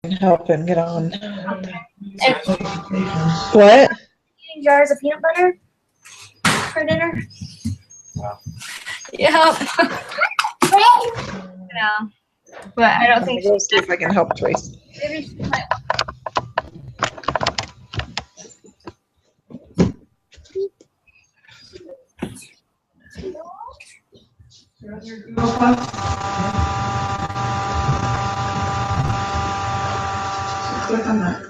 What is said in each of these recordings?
help and get on. It's What? eating jars of peanut butter for dinner. Wow. Yeah. No, but I don't think Go see if I can help Trace. maybe she might. Click on that.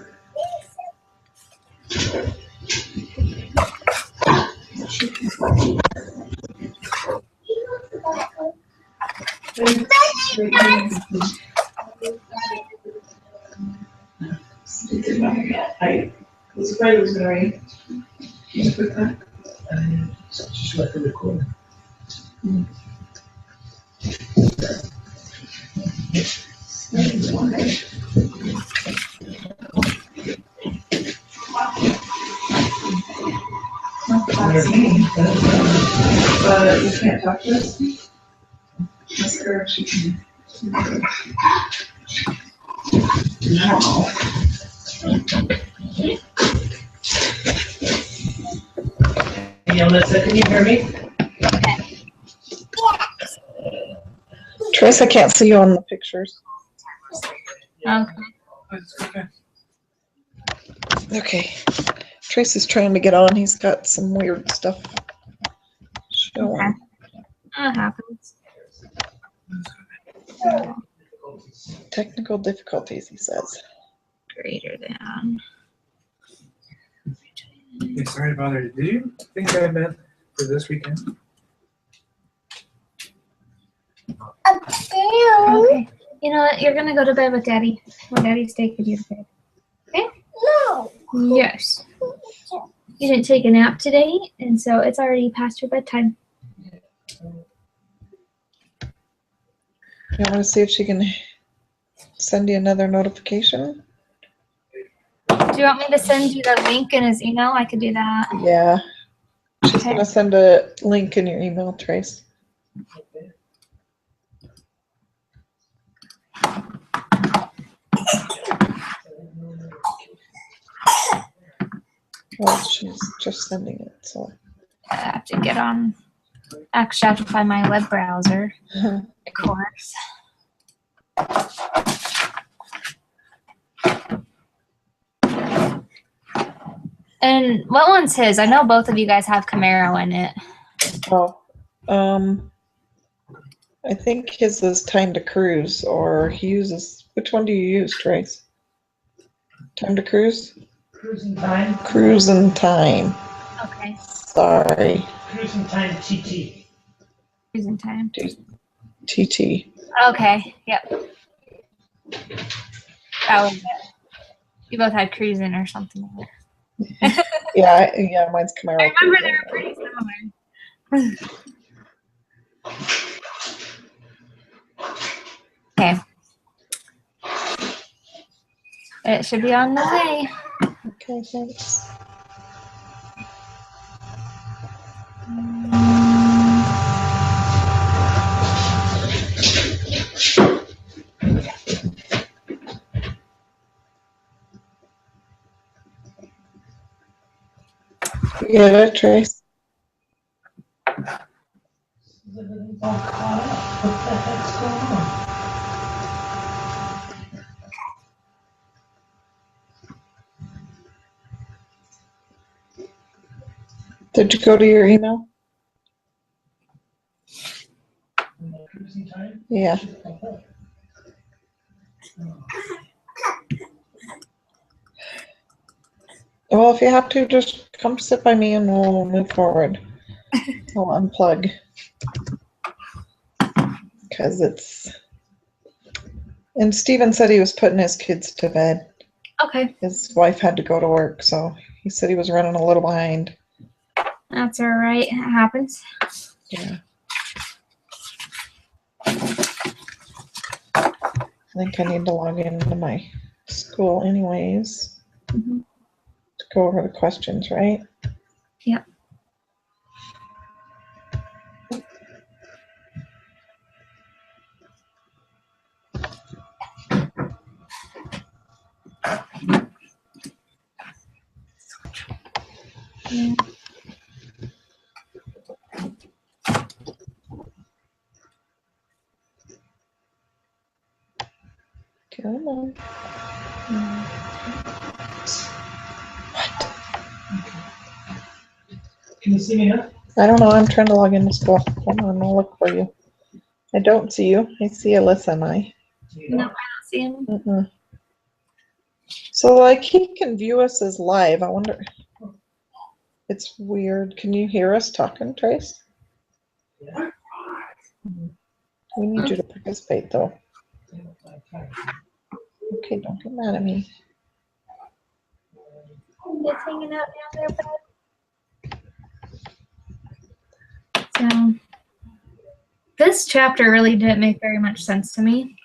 I was afraid it was gonna rain. Can you click that? Just like a recording. But you can't touch this. That's correct, you can. No. Hey, Alyssa, can you hear me? Trace, I can't see you on the pictures. Okay. Okay. Okay. Trace is trying to get on. He's got some weird stuff showing. That happens. Technical difficulties, he says. Greater than. Hey, sorry to bother you. Did you think I meant for this weekend? Okay. You know what? You're gonna go to bed with Daddy. When Daddy's taking you to bed. Okay? No. Yes. You didn't take a nap today, and so it's already past your bedtime. You want to see if she can send you another notification? Do you want me to send you the link in his email? I could do that. Yeah. She's Okay. going to send a link in your email, Trace. Well, she's just sending it, so. I have to get on. Actually, I have to find my web browser, of course. And what one's his? I know both of you guys have Camaro in it. Oh, I think his is Time to Cruise, or he uses, which one do you use, Trace? Time to Cruise? Cruising time. Cruising Time. Okay. Sorry. Cruising time TT. Cruising time. TT. Okay. Yep. That was it. You both had cruising or something. Yeah, mine's Camaro. I remember Cruising. they were pretty similar. Okay. It should be on the way. Okay, thanks. You get it, Trace? Everything's all caught up. What the heck's going on? Did you go to your email? Cruising time? Yeah. Well, if you have to, just come sit by me and we'll move forward. I'll unplug. Because it's... And Steven said he was putting his kids to bed. Okay. His wife had to go to work, so he said he was running a little behind. That's all right. It happens. Yeah. I think I need to log into my school anyways Mm-hmm. to go over the questions, right? Yep. Come on. Can you see me now? I don't know. I'm trying to log into school. Hold on, I'll look for you. I don't see you. I see Alyssa and I. No, I don't see him. Mm-mm. So like he can view us as live. I wonder. It's weird. Can you hear us talking, Trace? Yeah. We need you to participate though. Okay, don't get mad at me. It's hanging out down there, but so this chapter really didn't make very much sense to me.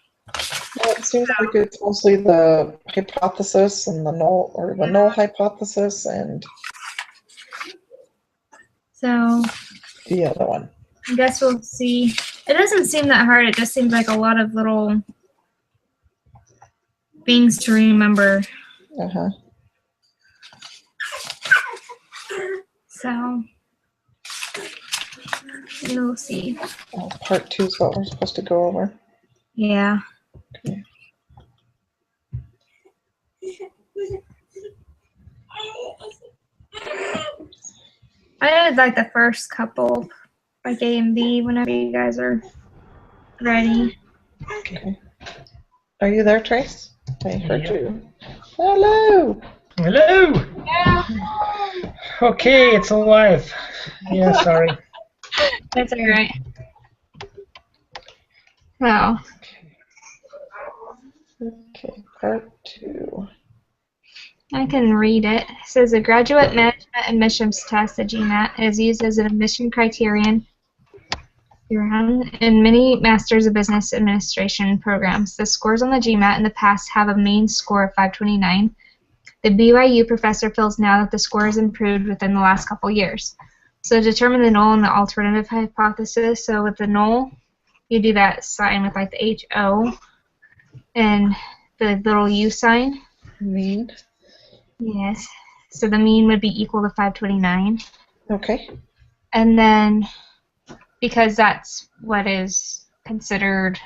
Well, it seems like it's mostly the hypothesis and the null, or the null hypothesis, and So the other one. I guess we'll see. It doesn't seem that hard. It just seems like a lot of little things to remember. Uh-huh. So we'll see. Oh, part 2 is what we're supposed to go over. Yeah. Okay. I did like the first couple, like A and B, whenever you guys are ready. Okay. Are you there, Trace? I heard you. Hello. Hello. Yeah. Okay, it's alive. Yeah, sorry. That's all right. Well, Okay, part 2. I can read it. It says a graduate management admissions test, the GMAT, is used as an admission criterion in many Masters of Business Administration programs. The scores on the GMAT in the past have a mean score of 529. The BYU professor feels now that the score has improved within the last couple years. So determine the null and the alternative hypothesis. So with the null, you do that sign with like the HO and the little U sign. Mean. Yes. So the mean would be equal to 529. Okay. And then, because that's what is considered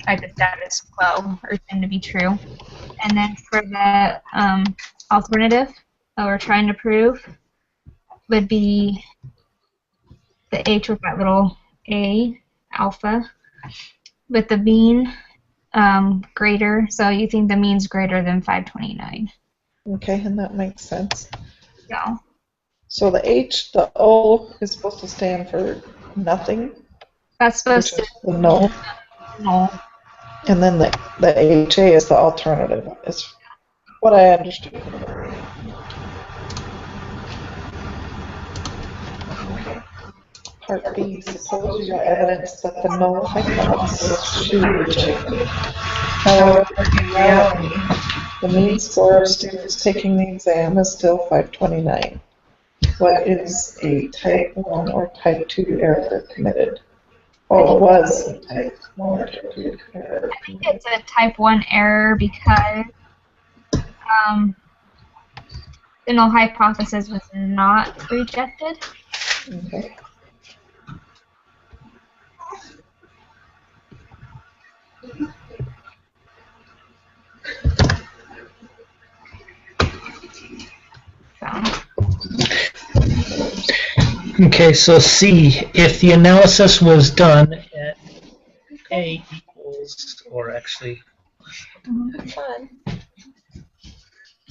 like the status quo or thing to be true. And then for the alternative that we're trying to prove would be the H with that little A, alpha, with the mean greater. So you think the mean's greater than 529. Okay, and that makes sense. So. So the H, the O is supposed to stand for nothing, That's supposed which to is the null, null. and then the HA is the alternative, is what I understood. Part B, suppose you got evidence that the null hypothesis should be rejected. However, in reality, the mean score of students taking the exam is still 529. What is a type 1 or type 2 error committed? Oh, it was a type 1 or type 2 error I think committed. it's a type 1 error because the null hypothesis was not rejected. Okay. Okay, so C, if the analysis was done at A equals, or actually Fun.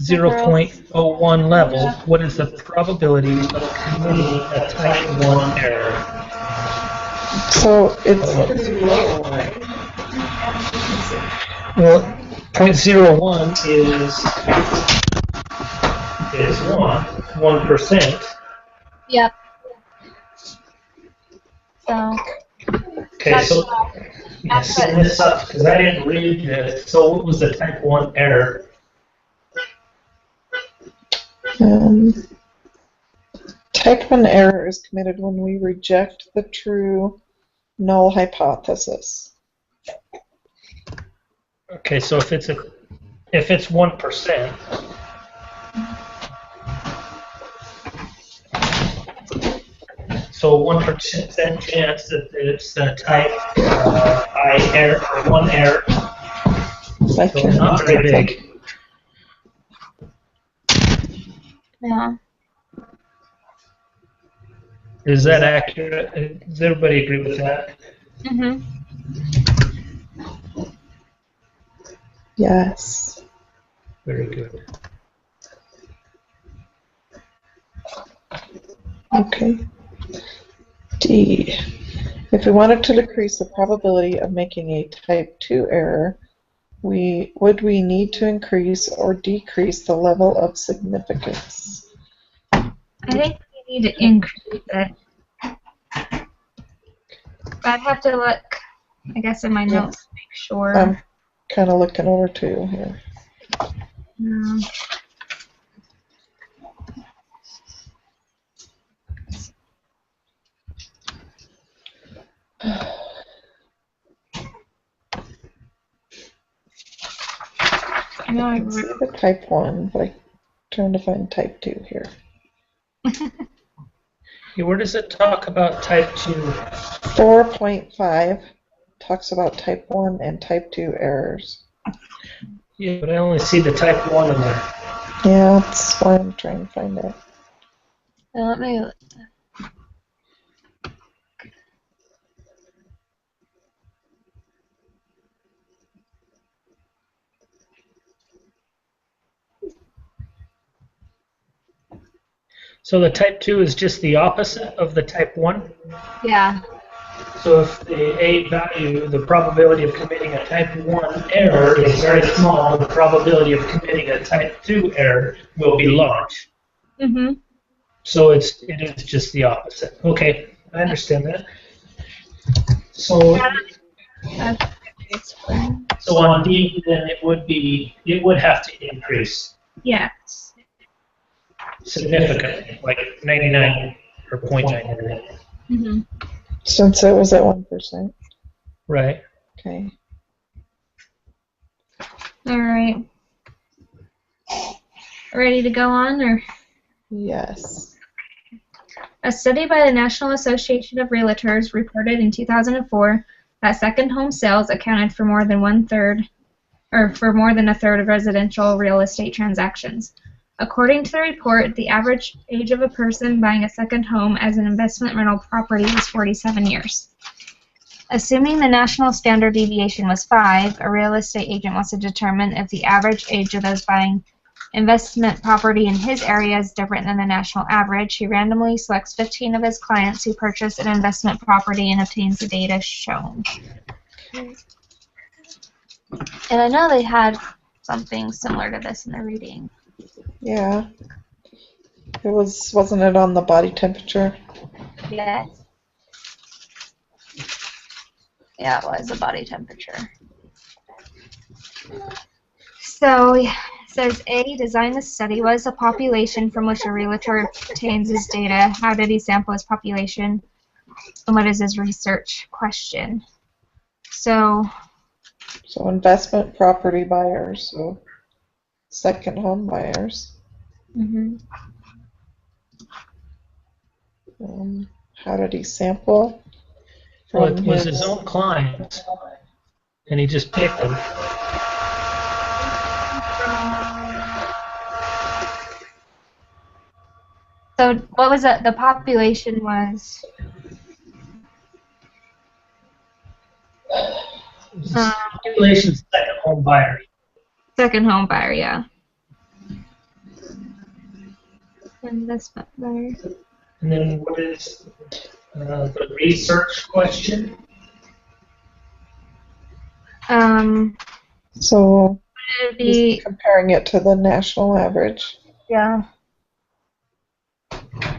0.01 level, what is the probability of committing a type 1 error? So it's pretty low, right? Well, 0.01 is 1%. Yep. So Okay, so yeah, sum this up because I didn't read this. So what was the type 1 error? Type 1 error is committed when we reject the true null hypothesis. Okay, so if it's 1%, so 1% chance that it's type by error, or one error. By So not very big. Yeah. Is that accurate? Does everybody agree with that? Mhm. Yes. Very good. Okay. D. If we wanted to decrease the probability of making a type 2 error, would we need to increase or decrease the level of significance? I think we need to increase it. I'd have to look, I guess, in my notes to make sure. I'm kind of looking over too here. Um, I know I I can see the type 1, but I'm trying to find type 2 here. Okay, where does it talk about type 2? 4.5 talks about type 1 and type 2 errors. Yeah, but I only see the type 1 in there. Yeah, that's why I'm trying to find it. let me. So the type 2 is just the opposite of the type 1? Yeah. So if the A value, the probability of committing a type 1 error is very small, the probability of committing a type 2 error will be large. Mhm. So it is just the opposite. Okay, I understand that. So so on D, then it would have to increase Yes. significantly, like 99 or 0.99. Mhm. Since it was at 1%. Right. Okay. All right. Ready to go on, or? Yes. A study by the National Association of Realtors reported in 2004 that second home sales accounted for more than a third of residential real estate transactions. According to the report, the average age of a person buying a second home as an investment rental property was 47 years. Assuming the national standard deviation was 5, a real estate agent wants to determine if the average age of those buying investment property in his area is different than the national average. He randomly selects 15 of his clients who purchase an investment property and obtains the data shown. And I know they had something similar to this in the reading. Yeah. Wasn't it on the body temperature? Yes. Yeah, it was the body temperature. So it says A, design the study. What is the population from which a realtor obtains his data? How did he sample his population? And what is his research question? So investment property buyers, so second home buyers. How did he sample? Well, it was his own clients, and he just picked them. So what was it? The population was Population second home buyers. second home buyer, yeah. Investment buyer. And then what is the research question? So it'd be comparing it to the national average. yeah.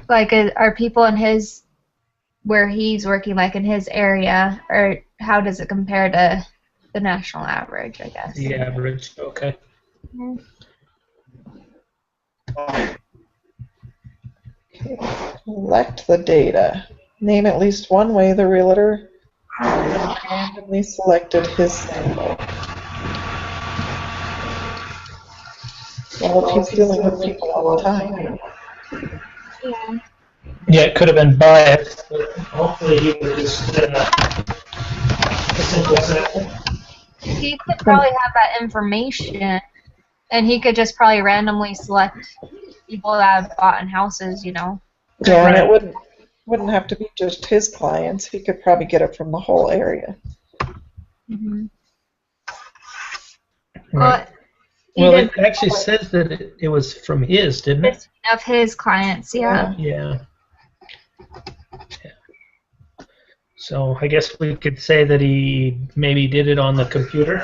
Like, are people in his, where he's working, like in his area, or how does it compare to the national average, I guess? The average, okay. Okay. Collect the data. Name at least one way the realtor randomly selected his sample. Well, if he's dealing with people all the time. Yeah, it could have been biased, but hopefully he was just A simple sample. He could probably have that information, and he could just probably randomly select people that have bought in houses, you know. Yeah, and Right. it wouldn't have to be just his clients. He could probably get it from the whole area. Mm-hmm. Right. He Well, did it actually says that it was from his, didn't it? of his clients, yeah. Yeah. So I guess we could say that he maybe did it on the computer,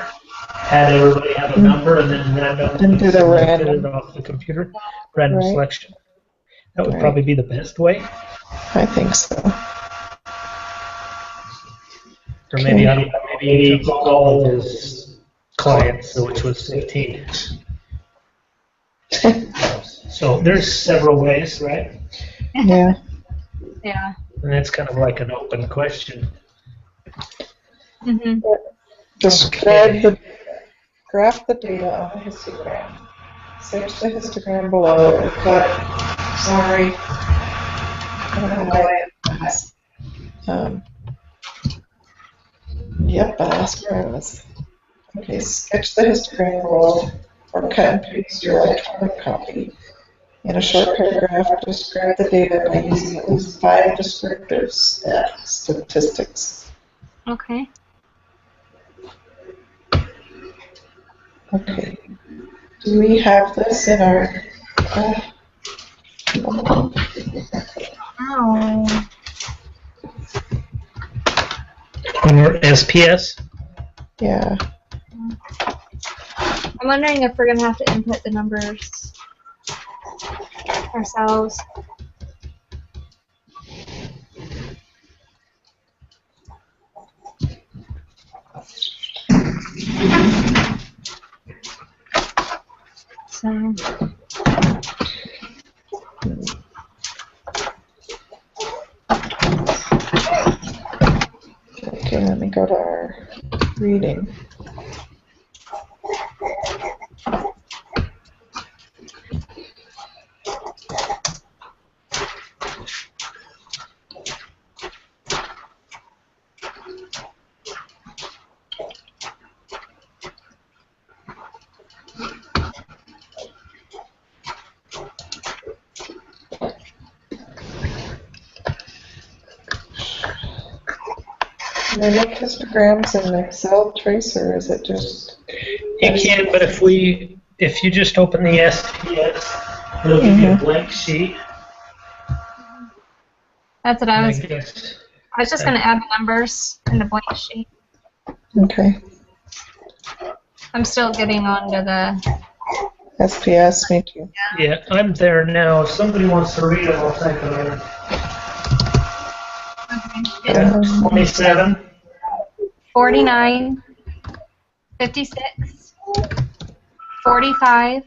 had everybody have a number, and then randomly And did a selected random. it off the computer, random Right. selection. That would Right. probably be the best way. I think so. Or maybe I don't know, maybe he took all of his clients, which was 15. So there's several ways, right? Yeah. Yeah. And that's kind of like an open question. Mm-hmm. Graph the data on a histogram. Search the histogram below. Sorry. I don't know why it was. Yep, that's where it was. Okay, sketch the histogram below or cut and paste your electronic copy. In a short paragraph, describe the data by using at least 5 descriptive statistics. Okay. Okay. Do we have this in our... Oh. On our SPS? Yeah. I'm wondering if we're gonna have to input the numbers ourselves. So. Okay, let me go to our reading. Can I make histograms in Excel tracer, or is it just... You can, but if you just open the SPS, it'll give you a blank sheet. That's what I was. guess. I was just gonna add the numbers in the blank sheet. Okay. I'm still getting onto the. SPS, me too. Yeah, I'm there now. If somebody wants to read it, I'll type it in. 27. 49, 56, 45,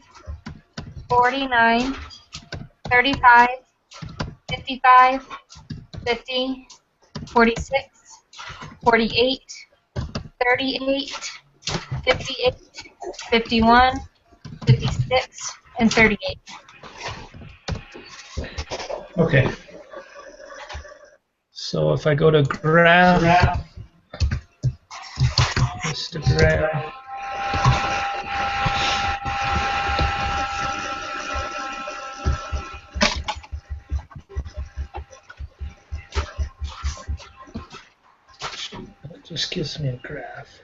49, 35, 55, 50, 46, 48, 38, 58, 51, 56, and 38. Okay. So if I go to graph, histogram, it just gives me a graph.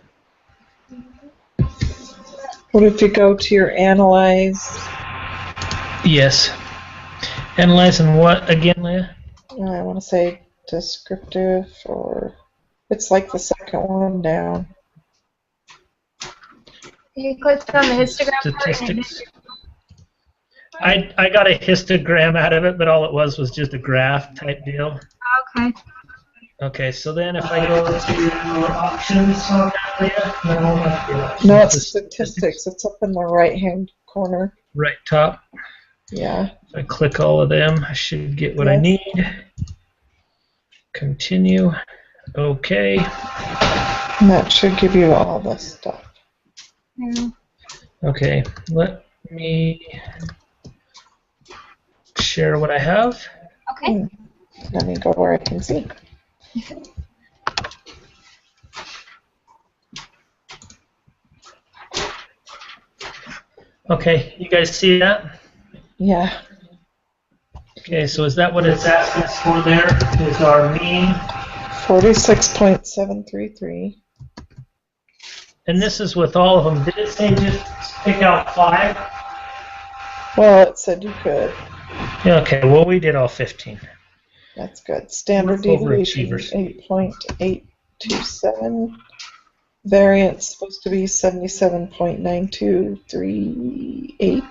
What if you go to your analyze? Yes. Analyzing what again, Leah? I want to say descriptive, or it's like the second one down. You clicked on the histogram part and it Statistics. I got a histogram out of it, but all it was just a graph type deal. Okay. Okay, so then if I go to options on that, Leah, No, it's statistics. It's up in the right-hand corner. Right top. Yeah. If I click all of them, I should get what I need. Continue. Okay. And that should give you all this stuff. Yeah. Okay, let me share what I have. Okay. Let me go where I can see. Okay, you guys see that? Yeah. Okay, so is that what it's asking us for there? Is our mean? 46.733. And this is with all of them. Did it say just pick out 5? Well, it said you could. Yeah, okay, well, we did all 15. That's good. Standard We're deviation, overachievers. 8.827. Variance supposed to be 77.9238.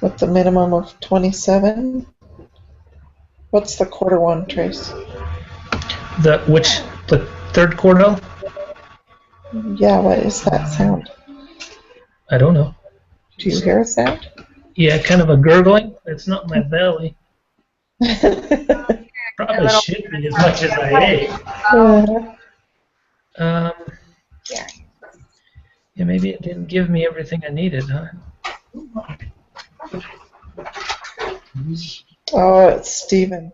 With the minimum of 27. What's the quarter one, Trace? The third quartile? Yeah, what is that sound? I don't know. Do you hear a sound? Yeah, kind of a gurgling. It's not my belly. Probably should be as much as I ate. Yeah, maybe it didn't give me everything I needed, huh? Oh, it's Steven.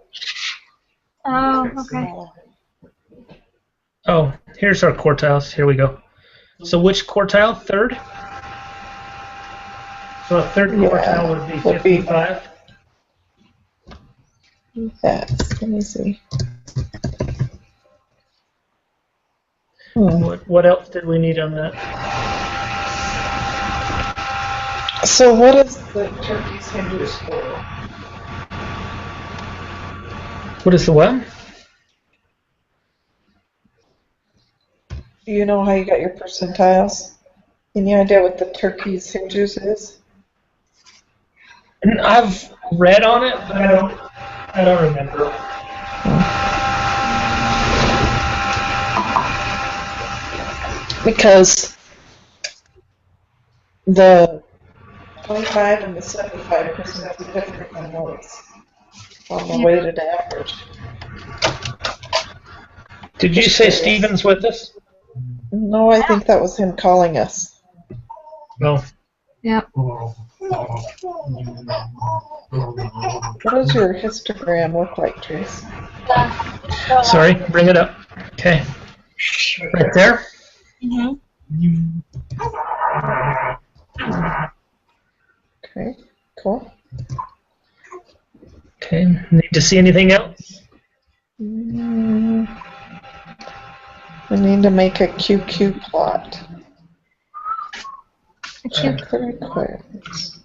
Oh, okay. Oh, here's our quartiles. Here we go. So which quartile? Third? So a third quartile would be 55. Yes, let me see. What else did we need on that? So what is the turkey's Hindu score? What is the what? Do you know how you got your percentiles? Any idea what the turkey's Hindus is? And I've read on it, but I don't remember. Because the 25 and the 75% are different than those on the weighted average. Did you say Steven's with us? No, I think that was him calling us. No. Yep. What does your histogram look like, Trace? Sorry, bring it up. Okay. Right there? Okay, cool. Okay, need to see anything else? We need to make a QQ plot. Check the requirements.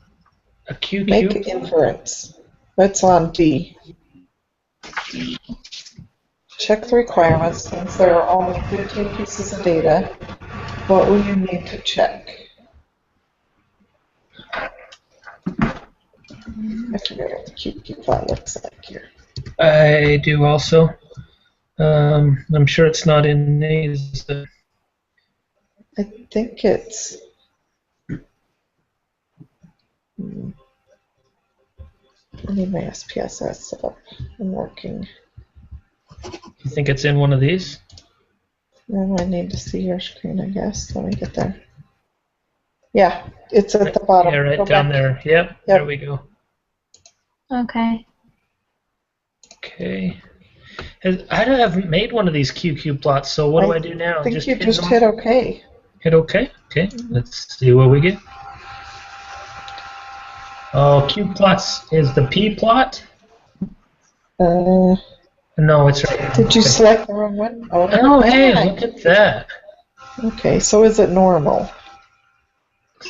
A QQ? Make inference. That's on D. Check the requirements. Since there are only 15 pieces of data, what will you need to check? I forget what the QQ plot looks like here. I do also. I'm sure it's not in these. I think it's... I need my SPSS set up and working. You think it's in one of these? Now I need to see your screen, I guess. Let me get there. Yeah, it's at the bottom. Yeah, right Go down back. there. Yep, there we go. Okay. Okay. I haven't made one of these QQ plots, so what do I do now? I think you hit just them? hit OK. Hit OK? Okay, let's see what we get. Oh, Q plots is the P plot? No, it's right. Did you select the wrong one? Oh, hey, look at that. Okay, so is it normal?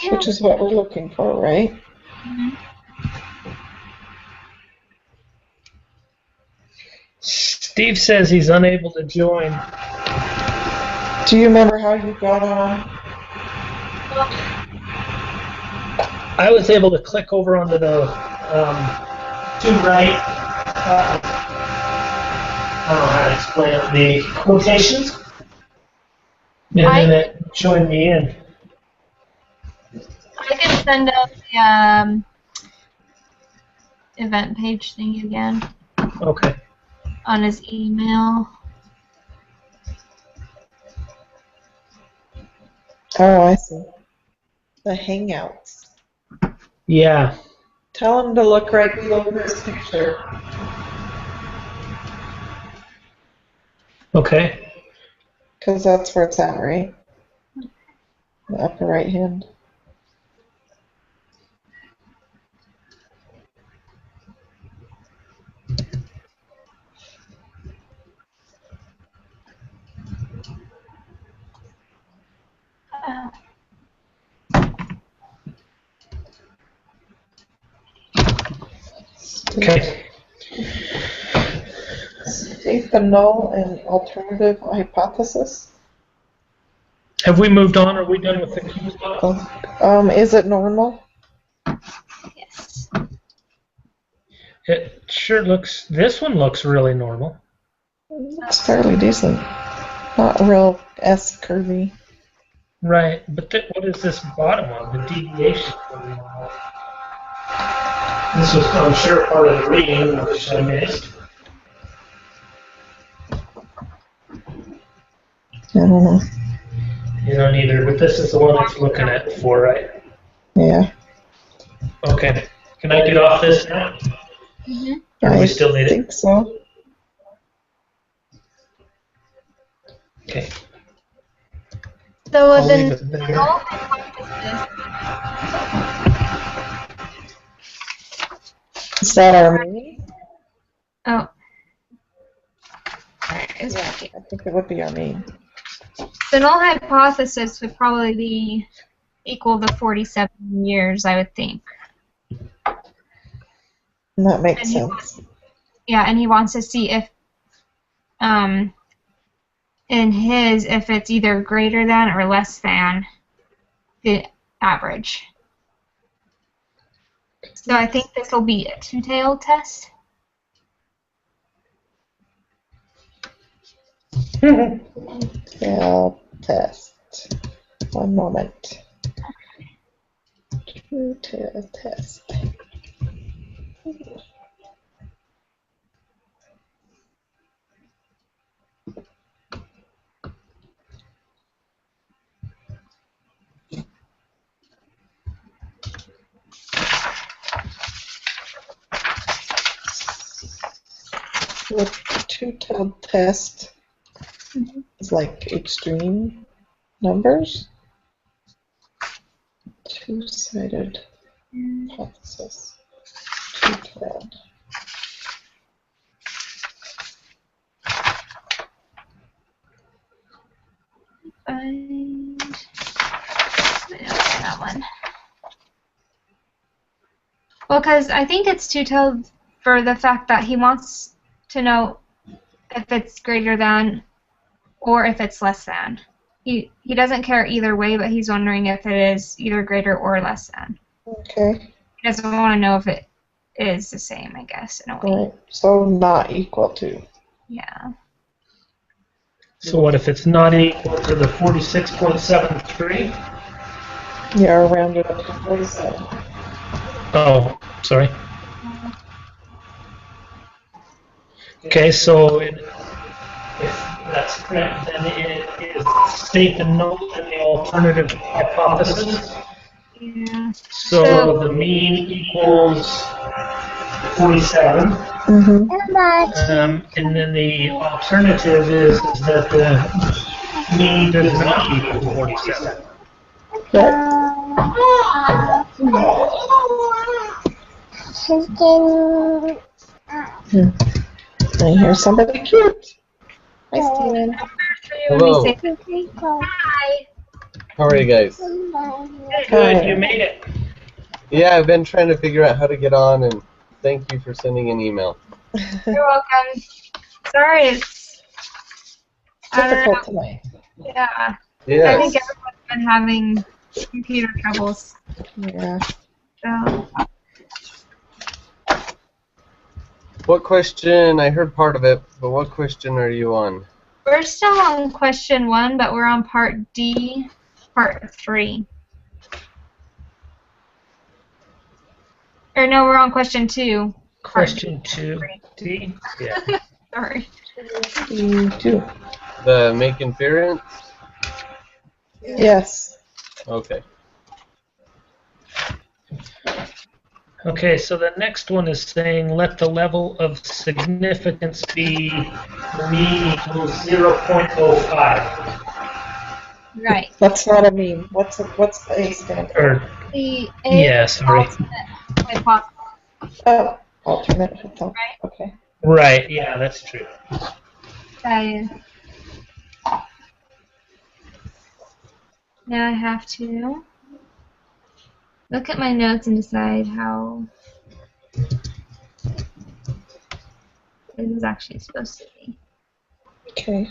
Yeah. Which is what we're looking for, right? Steve says he's unable to join. Do you remember how you got on? I was able to click over onto the to right. I don't know how to explain it. The quotations, and then it joined me in. I can send out the event page thing again Okay. on his email. Oh, I see. The Hangouts. Yeah. Tell him to look right below this picture. Okay. Because that's where it's at, right? The upper right hand. Okay. State the null and alternative hypothesis. Have we moved on? Are we done with the Q stuff? Is it normal? Yes. It sure looks, this one looks really normal. It's fairly decent. Not real S-curvy. Right, but what is this bottom one? The deviation from the normal? This was, I'm sure, part of the reading, which I missed. I don't know. You don't either, but this is the one it's looking at for, right? Yeah. Okay. Can I get off this now? Or do we still need I it? think so. Okay. So I'll leave then, it there. null hypothesis. Is that our mean? Oh. Yeah, I think it would be our mean. The null hypothesis would probably be equal to 47 years, I would think. And that makes sense. Yeah, and he wants to see if, in his, if it's either greater than or less than the average. So I think this will be a two-tailed test. Tail test. One moment. Two-tail test. The two-tailed test is like extreme numbers. Two-sided hypothesis. Two-tailed. Find that one. Well, because I think it's two-tailed for the fact that he wants to know if it's greater than or if it's less than. He doesn't care either way, but he's wondering if it is either greater or less than. Okay. He doesn't want to know if it is the same, I guess, in a way. Right. So not equal to. Yeah. So what if it's not equal to the 46.73? Yeah, or round it up to 47. Oh, sorry. Okay, so if that's correct, then it is state the null and the alternative hypothesis. Yeah. So the mean equals 47. Mm-hmm. And then the alternative is that the mean does not equal 47. I hear somebody cute. Hi, Steven. Hello. Hi. How are you guys? Good, you made it. Yeah, I've been trying to figure out how to get on, and thank you for sending an email. You're welcome. Sorry, it's I don't Difficult know. tonight. Yeah. I Yes. think everyone's been having computer troubles. Yeah. So What question? I heard part of it, but what question are you on? we're still on question 1, but we're on part D, part 3. Or no, we're on question 2. Question 2D. Yeah. Sorry. You do. The make inference? Yes. Okay. Okay, so the next one is saying let the level of significance be the mean equals 0.05. Right. That's not a mean. What's the A stand for? Or, The yeah, sorry. hypothesis. Oh, alternate hypothesis. Right. Okay. Right, yeah, that's true. Now I have to look at my notes and decide how this is actually supposed to be. Okay.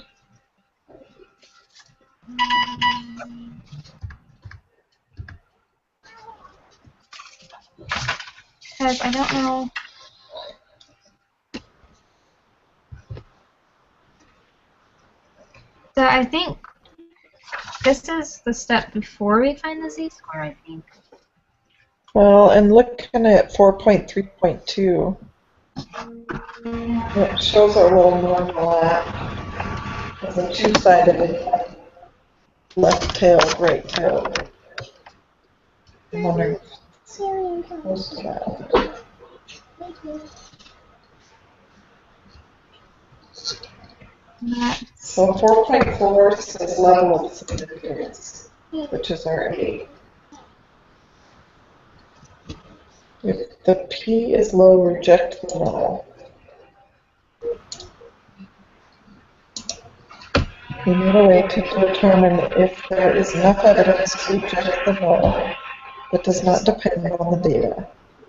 Because I don't know. So I think this is the step before we find the z-score, I think. Well, and looking at 4.3.2, it shows our little normal app as a two-sided left tail, right tail. I'm wondering if it's close to that. So 4.4 says level of significance, which is our 8. If the P is low, reject the null. We need a way to determine if there is enough evidence to reject the null that does not depend on the data.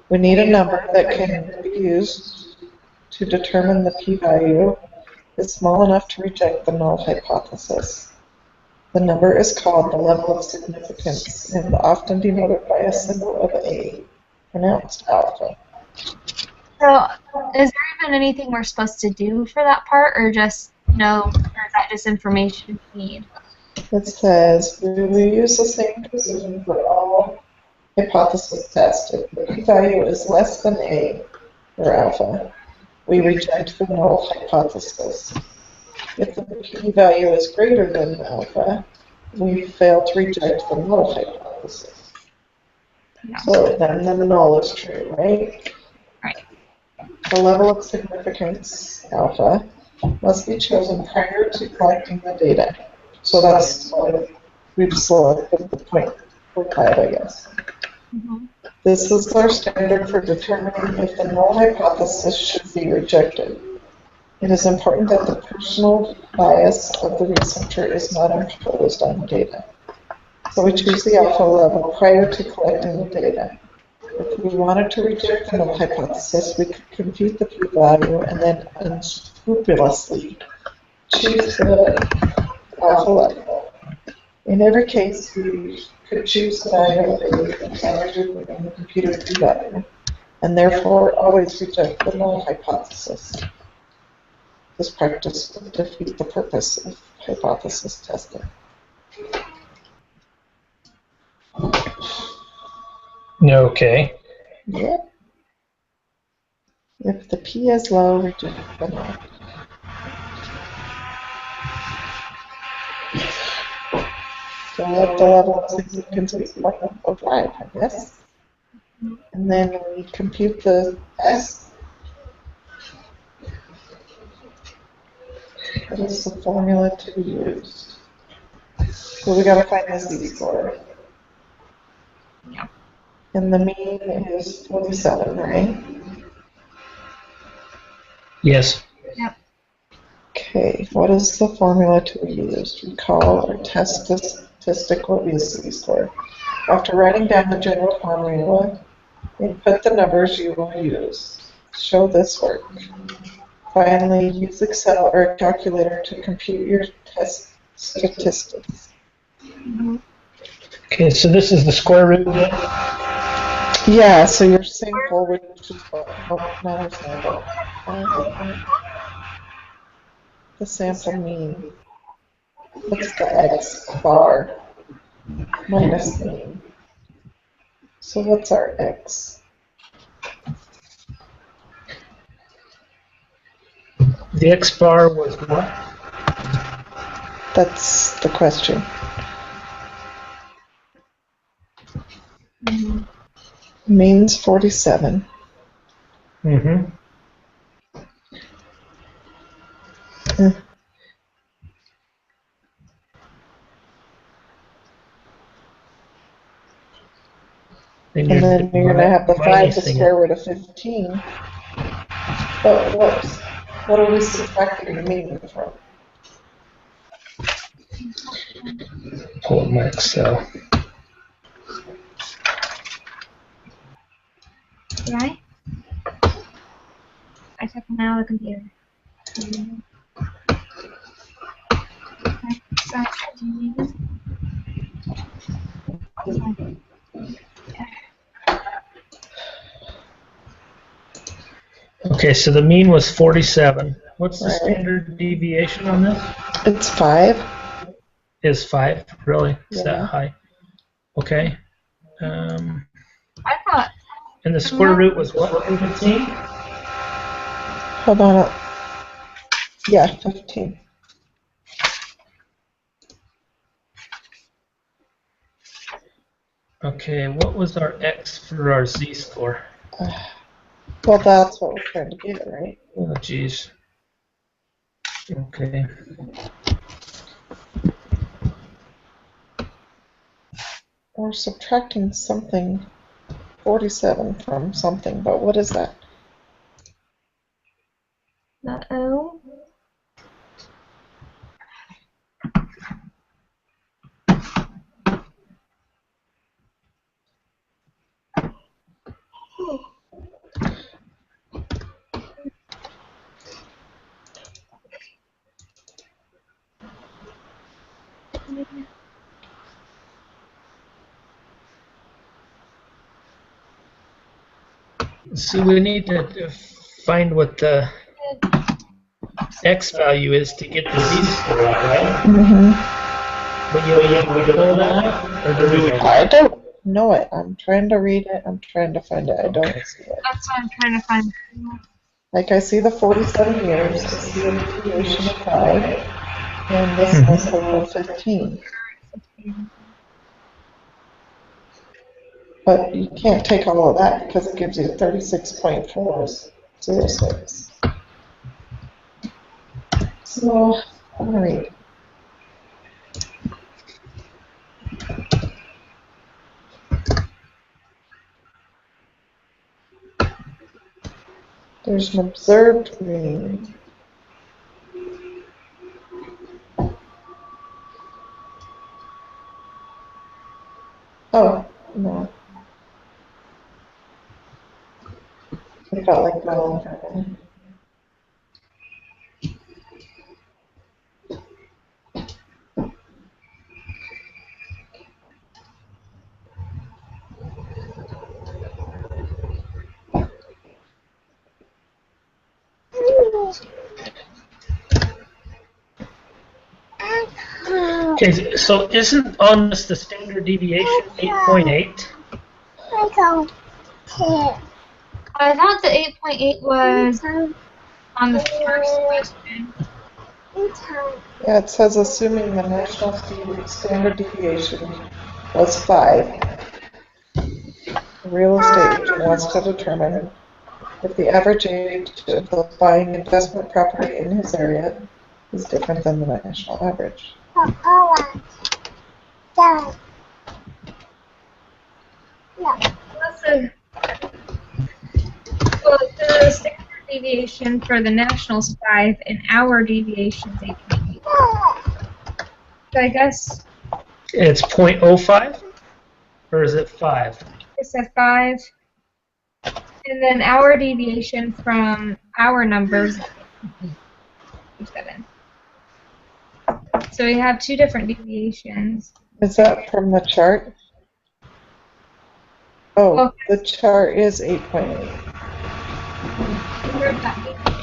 We need a number that can be used to determine the p-value is small enough to reject the null hypothesis. The number is called the level of significance and often denoted by a symbol of A, pronounced alpha. So, is there even anything we're supposed to do for that part, or just no, or is that just information we need? It says, we will use the same precision for all hypothesis tests. If the p-value is less than A, or alpha, we reject the null hypothesis. If the p-value is greater than alpha, we fail to reject the null hypothesis. No. So then the null is true, right? Right. The level of significance, alpha, must be chosen prior to collecting the data. So that's why we've selected the 0.45, I guess. Mm-hmm. This is our standard for determining if the null hypothesis should be rejected. It is important that the personal bias of the researcher is not imposed on the data. So we choose the alpha level prior to collecting the data. If we wanted to reject the null hypothesis, we could compute the p-value and then unscrupulously choose the alpha level. In every case, we could choose the value of A and within the computed p-value, and therefore always reject the null hypothesis. This practice would defeat the purpose of hypothesis testing. Okay. Yep. If the P is low, reject the null. So let the level of significance be 0.05, I guess. And then we compute the S. What is the formula to be used? So we gotta find the z-score. Yeah. And the mean is 47, right? Yes. Yep. Okay, what is the formula to be used? Recall our test statistic will be a z-score. After writing down the general formula, input the numbers you will use. Show this work. Finally, use Excel or a calculator to compute your test statistics. Mm-hmm. Okay, so this is the square root of it? Yeah, so your sample, which is, oh, not our sample. The sample mean. What's the X bar minus mean? So what's our X? The X bar was what? That's the question. Mm-hmm. Means 47. Mm-hmm. And then you're going to have the 5, the square root of 15. But what are we subtracting the mean from? pull up my Excel. Right? I took them out of the computer. Okay, so the mean was 47. What's the Right. standard deviation on this? It's 5. Is 5, really? Is that Yeah. high? Okay. I thought. And the square root was what, 15? Hold on. Yeah, 15. Okay, what was our x for our z-score? Well, that's what we're trying to get, right? Oh, geez. Okay. We're subtracting something, 47 from something, but what is that? The O. So we need to find what the x value is to get the z-score out, right? Mm-hmm. But you pull that, or do we? I don't know it. I'm trying to read it. I'm trying to find it. I don't Okay. see it. That's what I'm trying to find. Like, I see the 47 years, I see a deviation of 5, and this was total 15. But you can't take all of that because it gives you 36.406. So, I'm going to read. There's an observed mean. Oh, no. I felt like going for it. Okay, so isn't on this the standard deviation 8.8? I thought the 8.8 was on the first question. Yeah, it says assuming the national standard deviation was 5. The real estate agent wants to determine if the average age of those buying investment property in his area is different than the national average. That's a, well, the standard deviation for the national is 5, and our deviation is 8.8. So I guess It's 0.05? Or is it 5? it's a 5, and then our deviation from our numbers is 7. So we have 2 different deviations. Is that from the chart? Oh, Well, the chart is 8.8. where's that 8.8?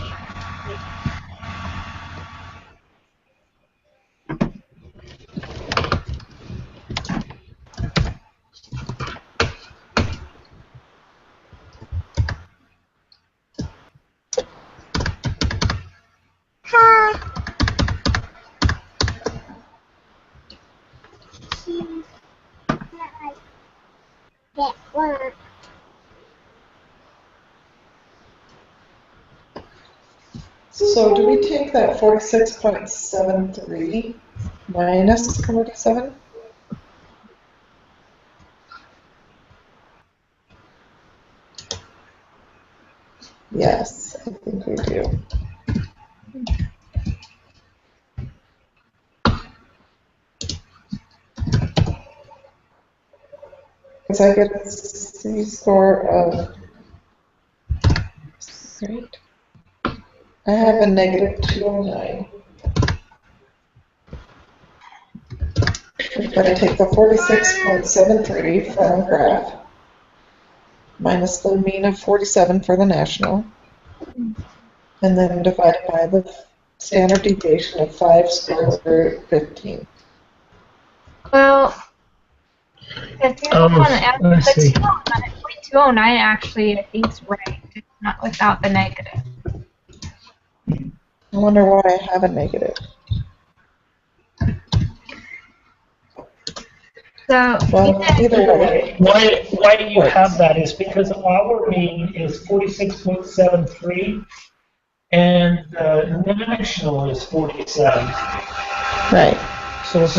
So do we take that 46.73 minus 47? Yes, I think we do. Because I get a C-score of, right? I have a negative 209. If I take the 46.73 from the graph, minus the mean of 47 for the national, and then divide it by the standard deviation of 5 square root 15. Well, the 209, I see. the 209 actually, I think, is right. It's not without the negative. I wonder why I have a negative. So, Well, either way. Why you have that is because our mean is 46.73 and the national is 47. Right. So if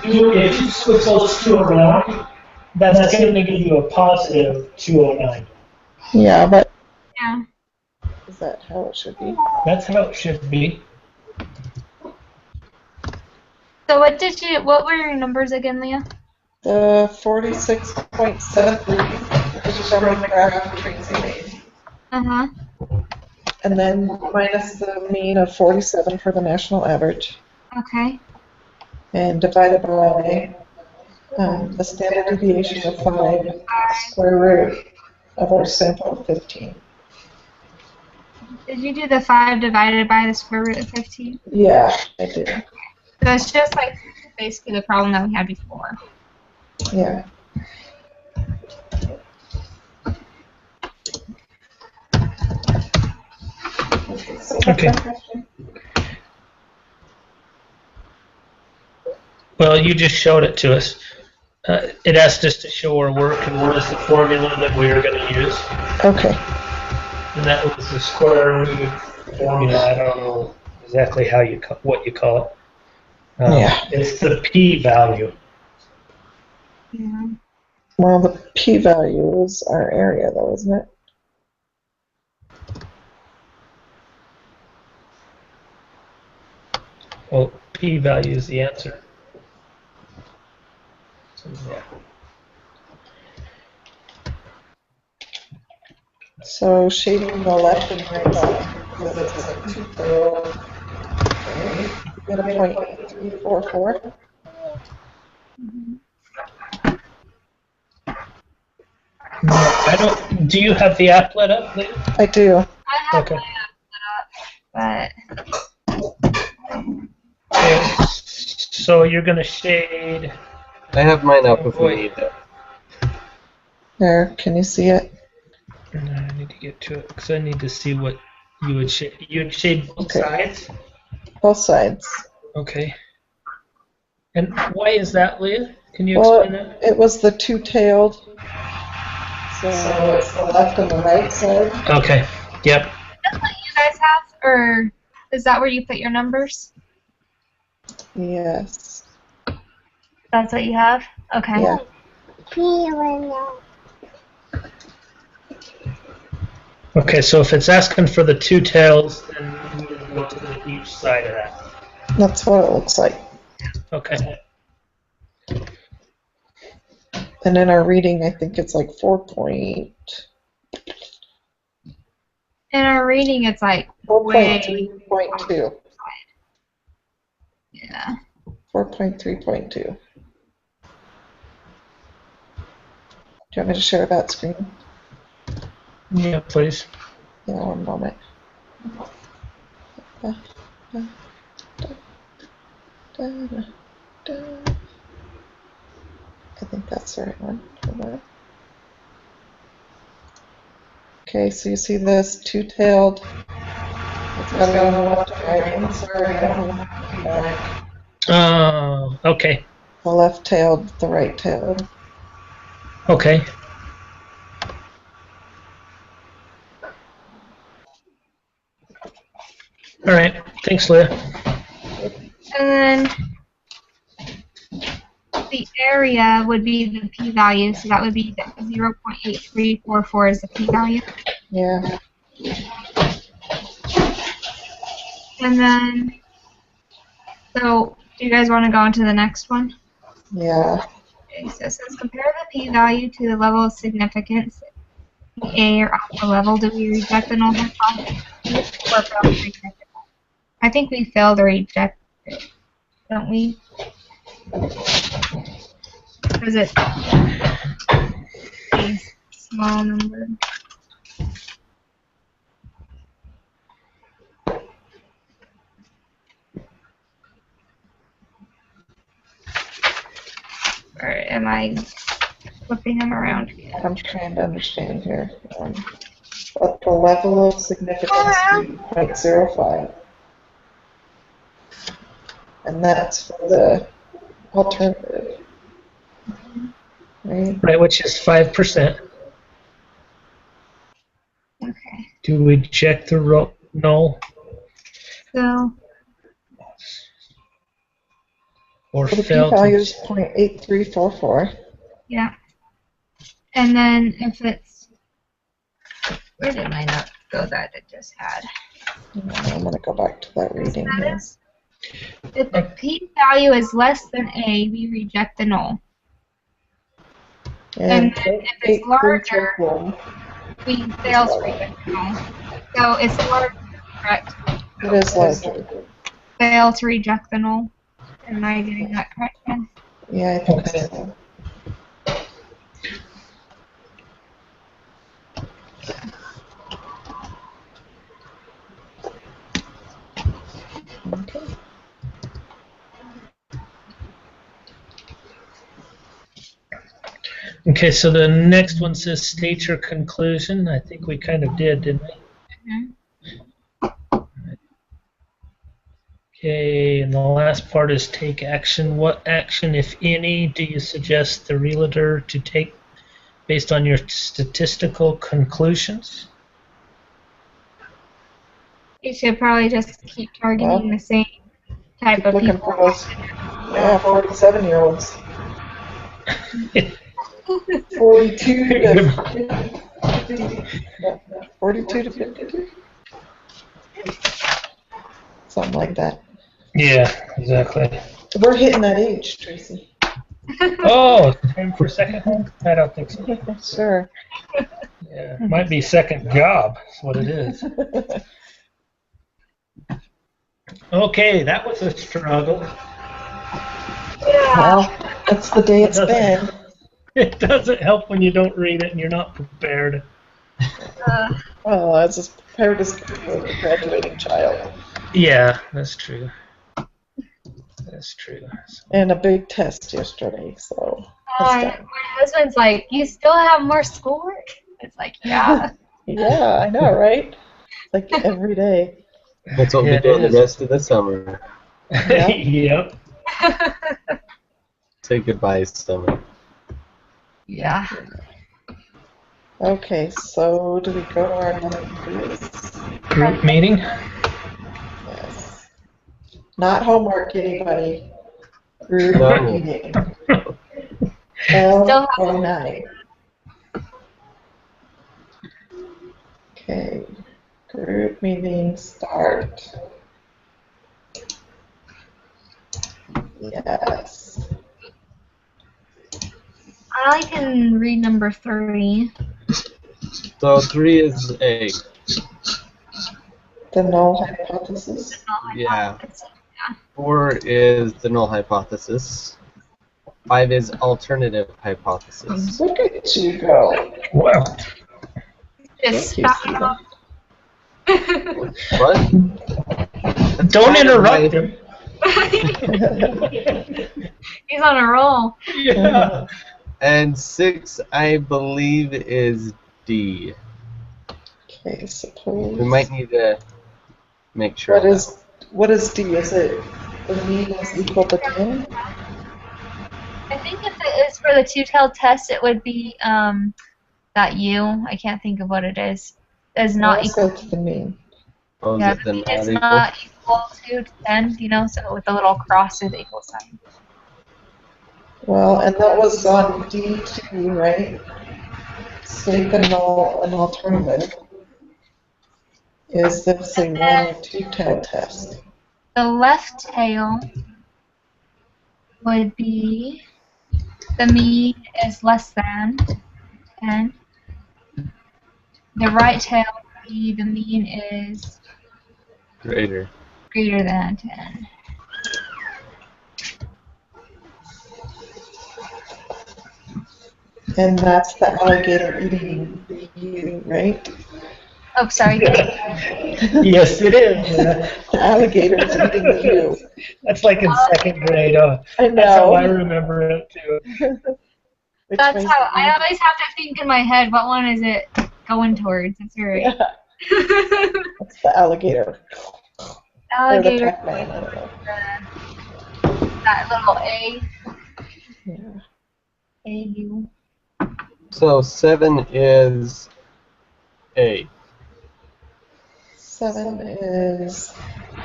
you switch those two around, that's going to give you a positive 209. Yeah, but yeah. is that how it should be? That's how it should be. So what were your numbers again, Leah? The 46.73 is from the graph Tracy made. Uh-huh. And then minus the mean of 47 for the national average. Okay. And divided by the standard deviation of 5 square root of our sample of 15. Did you do the 5 divided by the square root of 15? Yeah, I did. So it's just like basically the problem that we had before. Yeah. Okay. Well, you just showed it to us. It asked us to show our work and what is the formula that we are going to use. Okay. And that was the square root formula. I don't know exactly what you call it. Yeah. It's the p-value. Yeah. Well, the p-value is our area, though, isn't it? Well, p-value is the answer. So, yeah. So shading the left and right side, because it's a two-third. Get a 0.344. I don't. Do you have the applet up, Lee? I do. I have Okay. but Okay. So you're going to shade. I have mine up if we need it. There, can you see it? I need to get to it because I need to see what you would shade. You'd shade both sides? Both sides. Okay. And why is that, Leah? Can you explain that? It was the two-tailed. So it's the left and the right side. Okay. Yep. that's what you guys have, or is that where you put your numbers? Yes. That's what you have? Okay. Yeah. Okay, so if it's asking for the two tails, then we would go to each side of that. That's what it looks like. Okay. And in our reading, I think it's like 4 point. In our reading, it's like 4.3.2. Yeah. 4.3.2. Do you want me to share that screen? Yeah, please. Yeah, one moment. I think that's the right one. Hold on. Okay, so you see this two-tailed. It's got it on the left and right. And sorry, I don't have back. Oh, okay. The left-tailed, the right-tailed. Okay. All right. Thanks, Leah. And then the area would be the p-value, so that would be 0.8344 is the p-value. Yeah. And then, so do you guys want to go on to the next one? Yeah. Okay, so it says compare the p-value to the level of significance, A or alpha level. Do we reject the null hypothesis or fail to reject it? I think we fail to reject it, don't we? Or is it a small number? Or am I flipping them around again? I'm trying to understand here. But the level of significance is 0.05. And that's for the alternative. Right? Right, which is 5%. Okay, Do we check the null so or So the fail p-value to? is 0.8344. yeah. And then if it's, where did my note go that it just had? I'm going to go back to that reading here. Status. If the p-value is less than A, we reject the null. And then if it's larger, 0.8344. we fail to reject the null. So it's larger, correct? It is larger. Fail to reject the null. Am I getting that correct then? Yeah, I think Okay. so. Okay. Okay, so the next one says state your conclusion. I think we kind of did, didn't we? Okay, and the last part is take action. What action, if any, do you suggest the realtor to take based on your statistical conclusions? You should probably just keep targeting Well, the same type Keep of looking people. for those, 47-year-olds. 42 to 50. 42 to 52? Something like that. Yeah, exactly. We're hitting that age, Tracy. Oh, time for second home? I don't think so. Sure. Yeah, might be second job. That's what it is. Okay, that was a struggle. Well, that's the day it's been. It doesn't help when you don't read it and you're not prepared. Well, I was as prepared as a graduating child. Yeah, that's true. That's true. And a big test yesterday, so. My husband's like, you still have more schoolwork? It's like, yeah. Yeah, I know, right? Like every day. That's what we do the rest of the summer. Yep. Say goodbye, summer. Yeah. Okay, so do we go to our next quiz? Group meeting? Yes. Not homework, anybody. Group No. meeting. L09. Okay. Group meeting start. Yes. I can read number 3. So 3 is A. The null hypothesis. Yeah. 4 is the null hypothesis. 5 is alternative hypothesis. Look at you go. Wow. Just Thank you, stop. What? That's Don't kind of interrupt my- him. He's on a roll. Yeah. And 6, I believe, is D. Okay, suppose. We might need to make sure. What is D? Is it the mean is equal to 10? I think if it is for the two-tailed test, it would be that U. I can't think of what it is. Is not Also equal. it's the mean. Oh, is Yeah, it the it's not equal? not equal to 10, you know, so with the little cross through the equal sign. Well, and that was on D2, right? State the null and alternative. Is this a 1 or 2-tailed test? The left tail would be the mean is less than 10. The right tail would be the mean is Greater. greater than 10. And that's the alligator eating you, right? Oh, sorry. Yes, it is. The alligator's eating the you. That's like in second grade. Oh, I that's how I know. remember it too. Which That's way's how the I always have to think in my head, what one is it going towards? It's right. Yeah, it's the alligator. Or the Alligator Pac-Man, I don't know. that little A, Yeah. A-U. So 7 is A. 7 is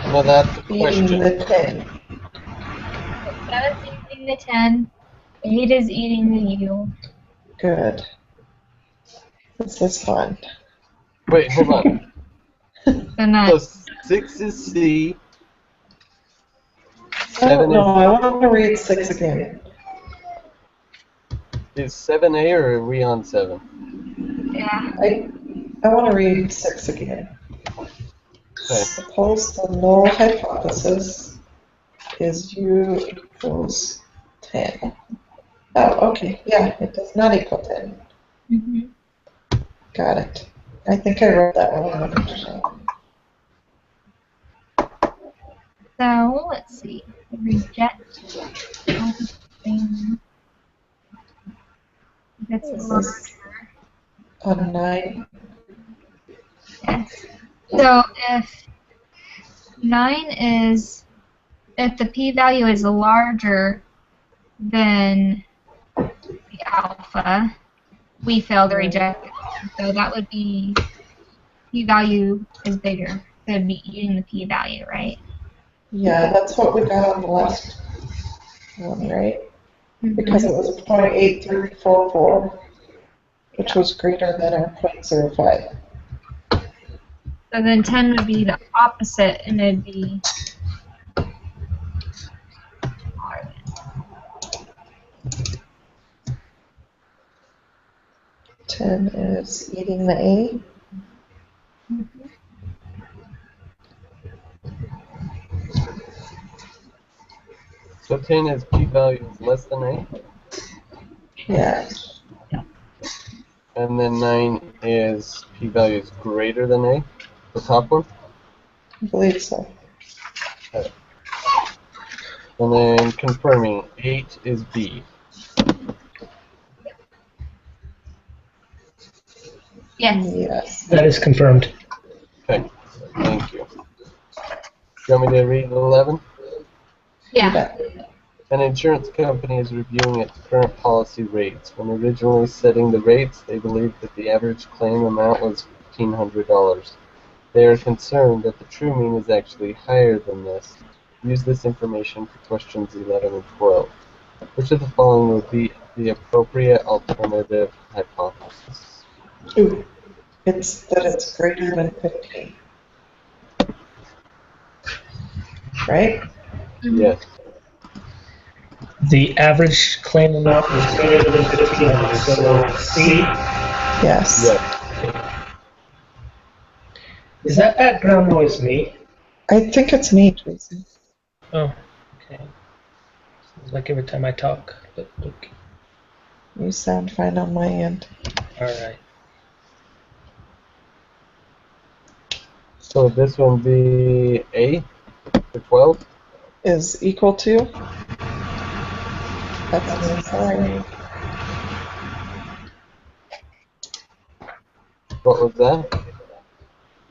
No, that's the eating question. the 10. 7 is eating the 10. 8 is eating the U. Good. This is fun. Wait, hold on. The 9. So 6 is C. I don't 7 know. I want to read 6 again. is 7A, or are we on 7? Yeah. I want to read 6 again. Okay. Suppose the null hypothesis is U equals 10. Oh, okay. Yeah, it does not equal 10. Mm-hmm. Got it. I think I wrote that wrong. Actually. So, let's see. Reject everything that's This larger. is on 9. Yes. So, if 9 is, if the p-value is larger than the alpha, we fail to reject it. So that would be p-value is bigger. So it'd be eating the p-value, right? Yeah, that's what we got on the last one, right? Because it was 0.8344, which was greater than our 0.05. So then 10 would be the opposite, and it'd be smaller than. 10 is eating the A. So 10 is p-value is less than A. Yeah. And then 9 is p-value is greater than A. The top one. I believe so. Okay. And then confirming 8 is B. Yes. Yes. That is confirmed. Okay. Thank you. You want me to read 11? Yeah. An insurance company is reviewing its current policy rates. When originally setting the rates, they believed that the average claim amount was $1,500. They are concerned that the true mean is actually higher than this. Use this information for questions 11 and 12. Which of the following would be the appropriate alternative hypothesis? Ooh. It's that it's greater than 15. Right? Yes. The average claim amount was greater than 1,500. So C. Yes. Yes. Is that background noise me? I think it's me, Jason. Oh, okay. Seems like every time I talk. But okay. You sound fine on my end. All right. So this one be A for 12? Is equal to? That's me, sorry. What was that?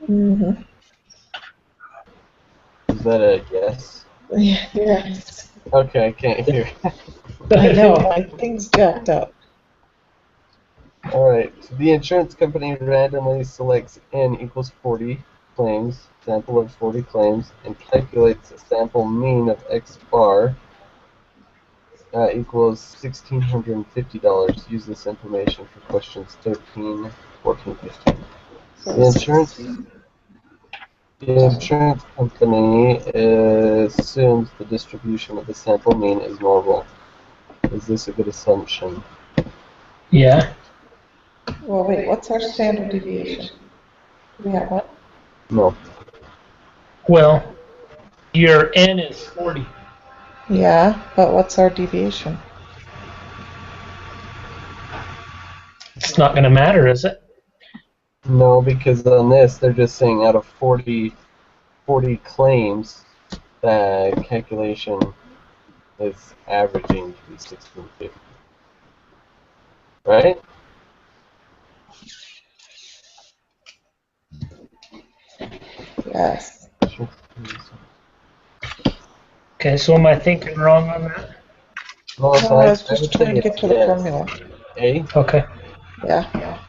Mm-hmm. Is that a yes? Yeah, yes. Okay, I can't hear. I know, my thing's jacked up. Alright, the insurance company randomly selects n equals 40 claims, sample of 40 claims, and calculates a sample mean of x bar equals $1,650. Use this information for questions 13, 14, 15. The insurance company assumes the distribution of the sample mean is normal. Is this a good assumption? Yeah. Well, wait, what's our standard deviation? Do we have one? No. Well, your N is 40. Yeah, but what's our deviation? It's not going to matter, is it? No, because on this, they're just saying out of 40 claims, the calculation is averaging to be 1650. Right? Yes. Okay, so am I thinking wrong on that? Well, No, I was I just would trying say to get it's to the yes. formula. A? Okay. Yeah.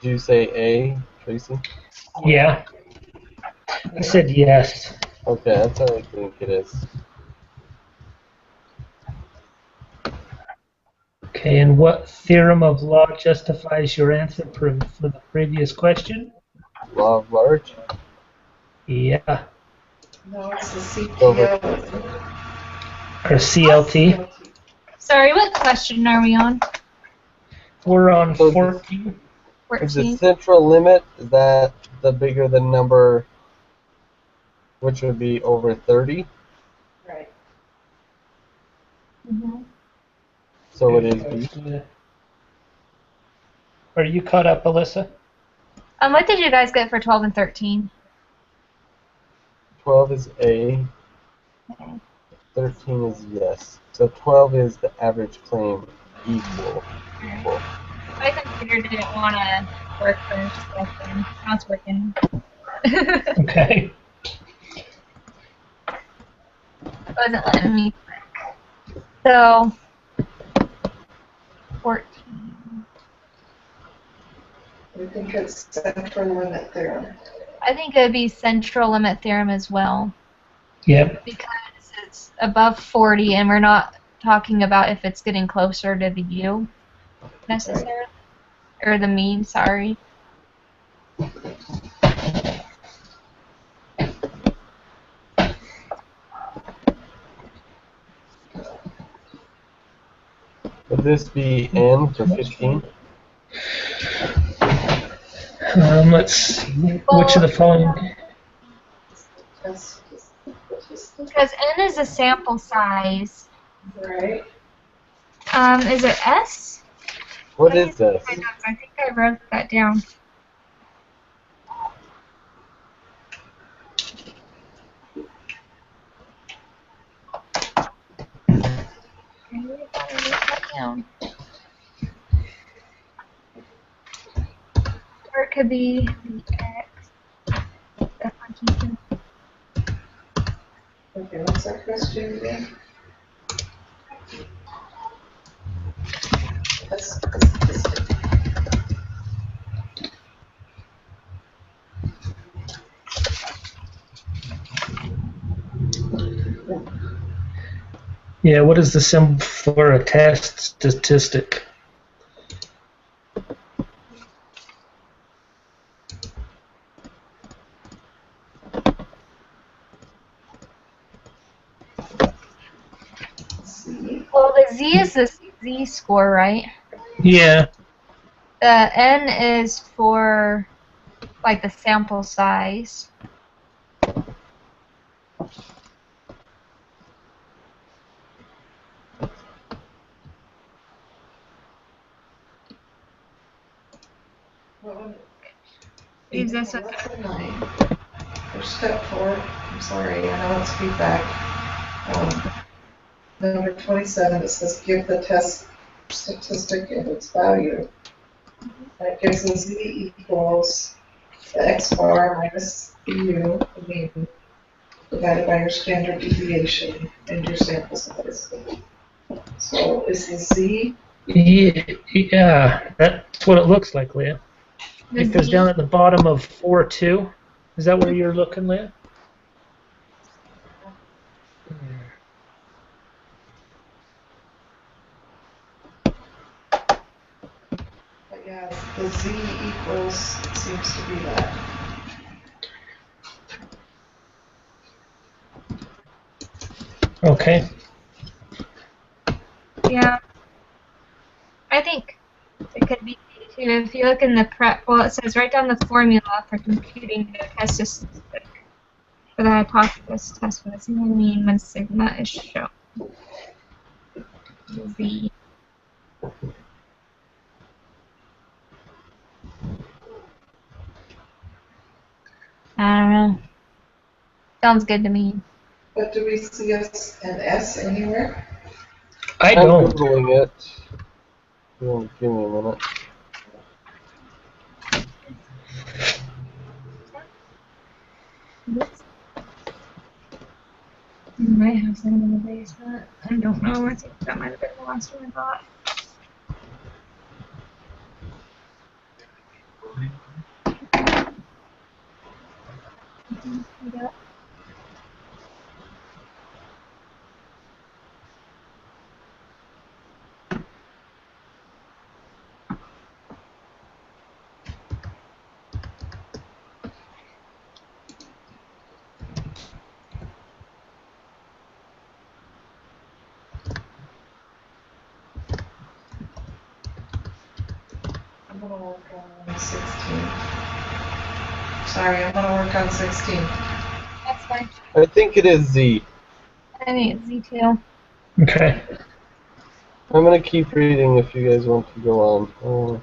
Did you say A, Tracy? Yeah. I said yes. Okay, that's what I think it is. Okay, and what theorem of law justifies your answer for the previous question? Law of large? Yeah. No, it's the Over. CTL. Or CLT. Sorry, what question are we on? We're on So 14. Is the 14. central limit, is that the bigger the number, which would be over 30? Right. Mm-hmm. So it is B. Are you caught up, Alyssa? What did you guys get for 12 and 13? 12 is A. 13 is yes. So 12 is the average claim equal. My computer didn't want to work for a second. Now it's working. Okay. Wasn't letting me click. So, 14. We think it's central limit theorem. I think it would be central limit theorem as well. Yep. Because it's above 40 and we're not talking about if it's getting closer to the U necessarily. Or the mean, sorry. Would this be N for 15? Let's see. Which of the following? Because N is a sample size. Right. Is it S? What is this? I think I wrote that down. Maybe I thought I wrote that down. Or it could be the X. Okay, what's our question again? Yeah, what is the symbol for a test statistic? Well, the Z is the Z score, right? Yeah. The N is for, like, the sample size. Is this a For step 4, I'm sorry, I know it's feedback. Number 27, it says give the test statistic and its value. And it gives the Z equals the X bar minus the U, the mean, divided by your standard deviation and your sample size. So is the Z? Yeah, that's what it looks like, Leah. It goes down at the bottom of 4.2. Is that where you're looking, Leah? But yeah, the Z equals seems to be that. Okay. Yeah. I think it could be too. If you look in the well, it says write down the formula for computing the test statistic for the hypothesis test for the single mean when sigma is shown. Z. I don't know. Sounds good to me. But do we see an S anywhere? I I'm don't. Googling it. Give me a minute. Oops. You might have some in the basement. I don't know. I think that might have been the last one I got. Yeah. I'm gonna work on 16. Sorry, I'm gonna work on 16. That's fine. I think it is Z. I think it's Z2. Okay. I'm gonna keep reading if you guys want to go on.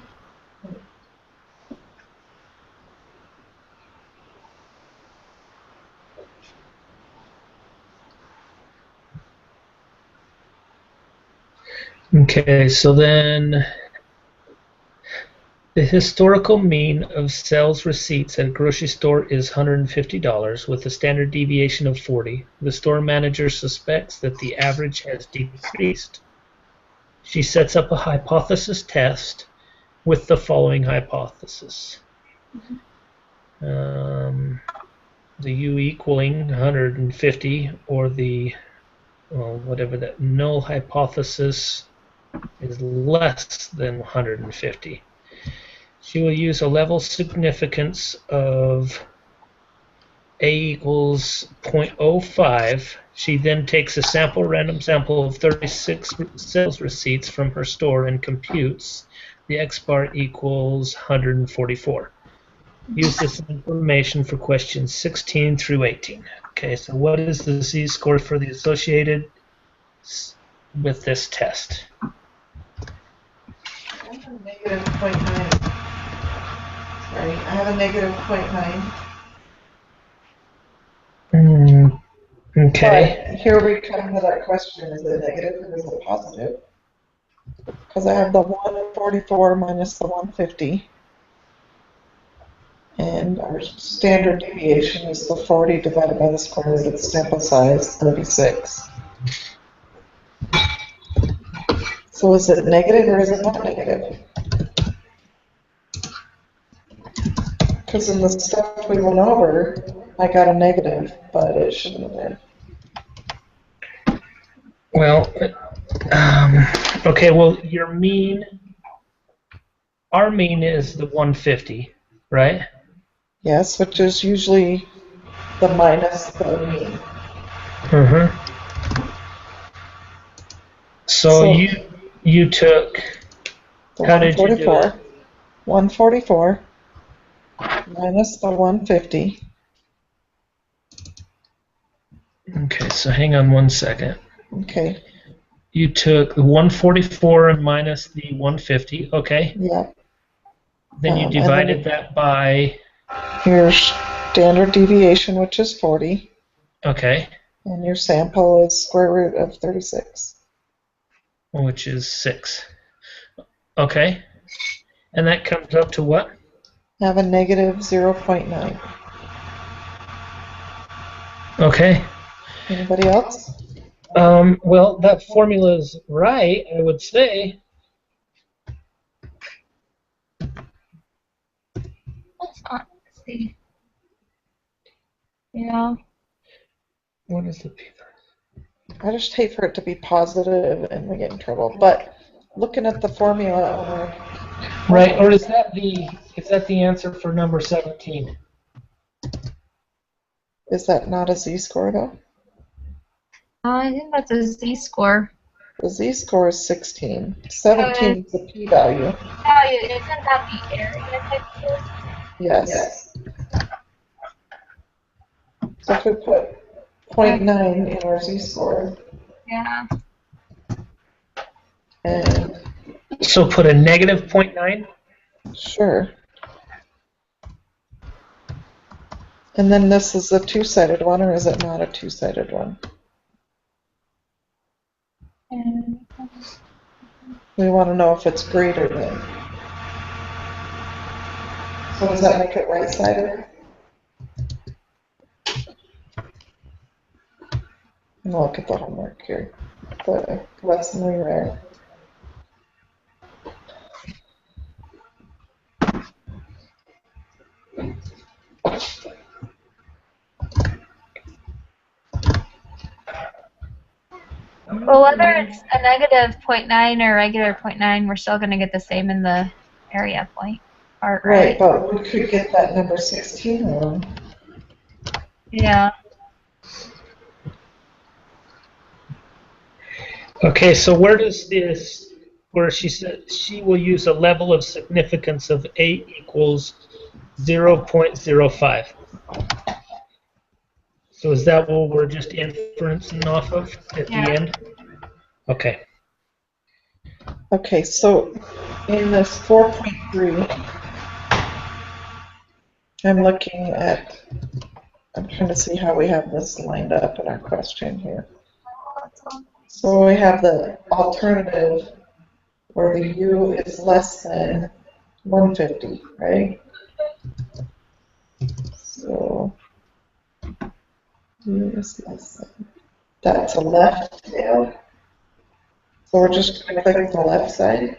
Okay, so then the historical mean of sales receipts at a grocery store is $150 with a standard deviation of 40. The store manager suspects that the average has decreased. She sets up a hypothesis test with the following hypothesis. The U equaling 150 or the whatever that null hypothesis is less than 150. She will use a level significance of A equals 0.05. She then takes a random sample of 36 sales receipts from her store and computes the X bar equals 144. Use this information for questions 16 through 18. Okay, so what is the Z-score for the associated with this test? I have a negative 0.9. Sorry, I have a negative 0.9. Okay. But here we come to that question, is it negative or is it positive? Because I have the 144 minus the 150. And our standard deviation is the 40 divided by the square root of the sample size, 36. So is it negative or is it not negative? Because in the stuff we went over, I got a negative, but it shouldn't have been. Well, okay, well, your mean, our mean is the 150, right? Yes, which is usually the minus the mean. So you took, The how did you do it? 144 minus the 150. Okay, so hang on one second. Okay. You took the 144 and minus the 150, okay? Yeah. Then you divided that by? Your standard deviation, which is 40. Okay. And your sample is square root of 36. Which is 6. Okay. And that comes up to what? I have a negative 0.9. Okay. Anybody else? Well, that formula is right, I would say. Let's see. Yeah. What is the p? I just hate for it to be positive and we get in trouble. But looking at the formula, right? Or is that the answer for number 17? Is that not a Z-score though? I think that's a Z-score. The z-score is 16. 17 is the p-value. Isn't that the area type score? Yes. So if we put 0.9 in our z-score, Yeah. and So put a negative 0.9? sure. And then this is a two-sided one, or is it not a two-sided one? We want to know if it's greater than. So does that make it right-sided? And look at the homework here. The lesson we read. Well, whether it's a negative 0.9 or a regular 0.9, we're still going to get the same in the area point part, Right, right? but we could get that number 16 wrong. Yeah. Okay, so where does this, where she said she will use a level of significance of 8 equals 0.05. So is that what we're just inferencing off of at the end? Okay. Okay, so in this 4.3, I'm looking at, I'm trying to see how we have this lined up in our question here. So we have the alternative where the u is less than 150, right? So u is less than, that's a left tail. So we're just going to click the left side,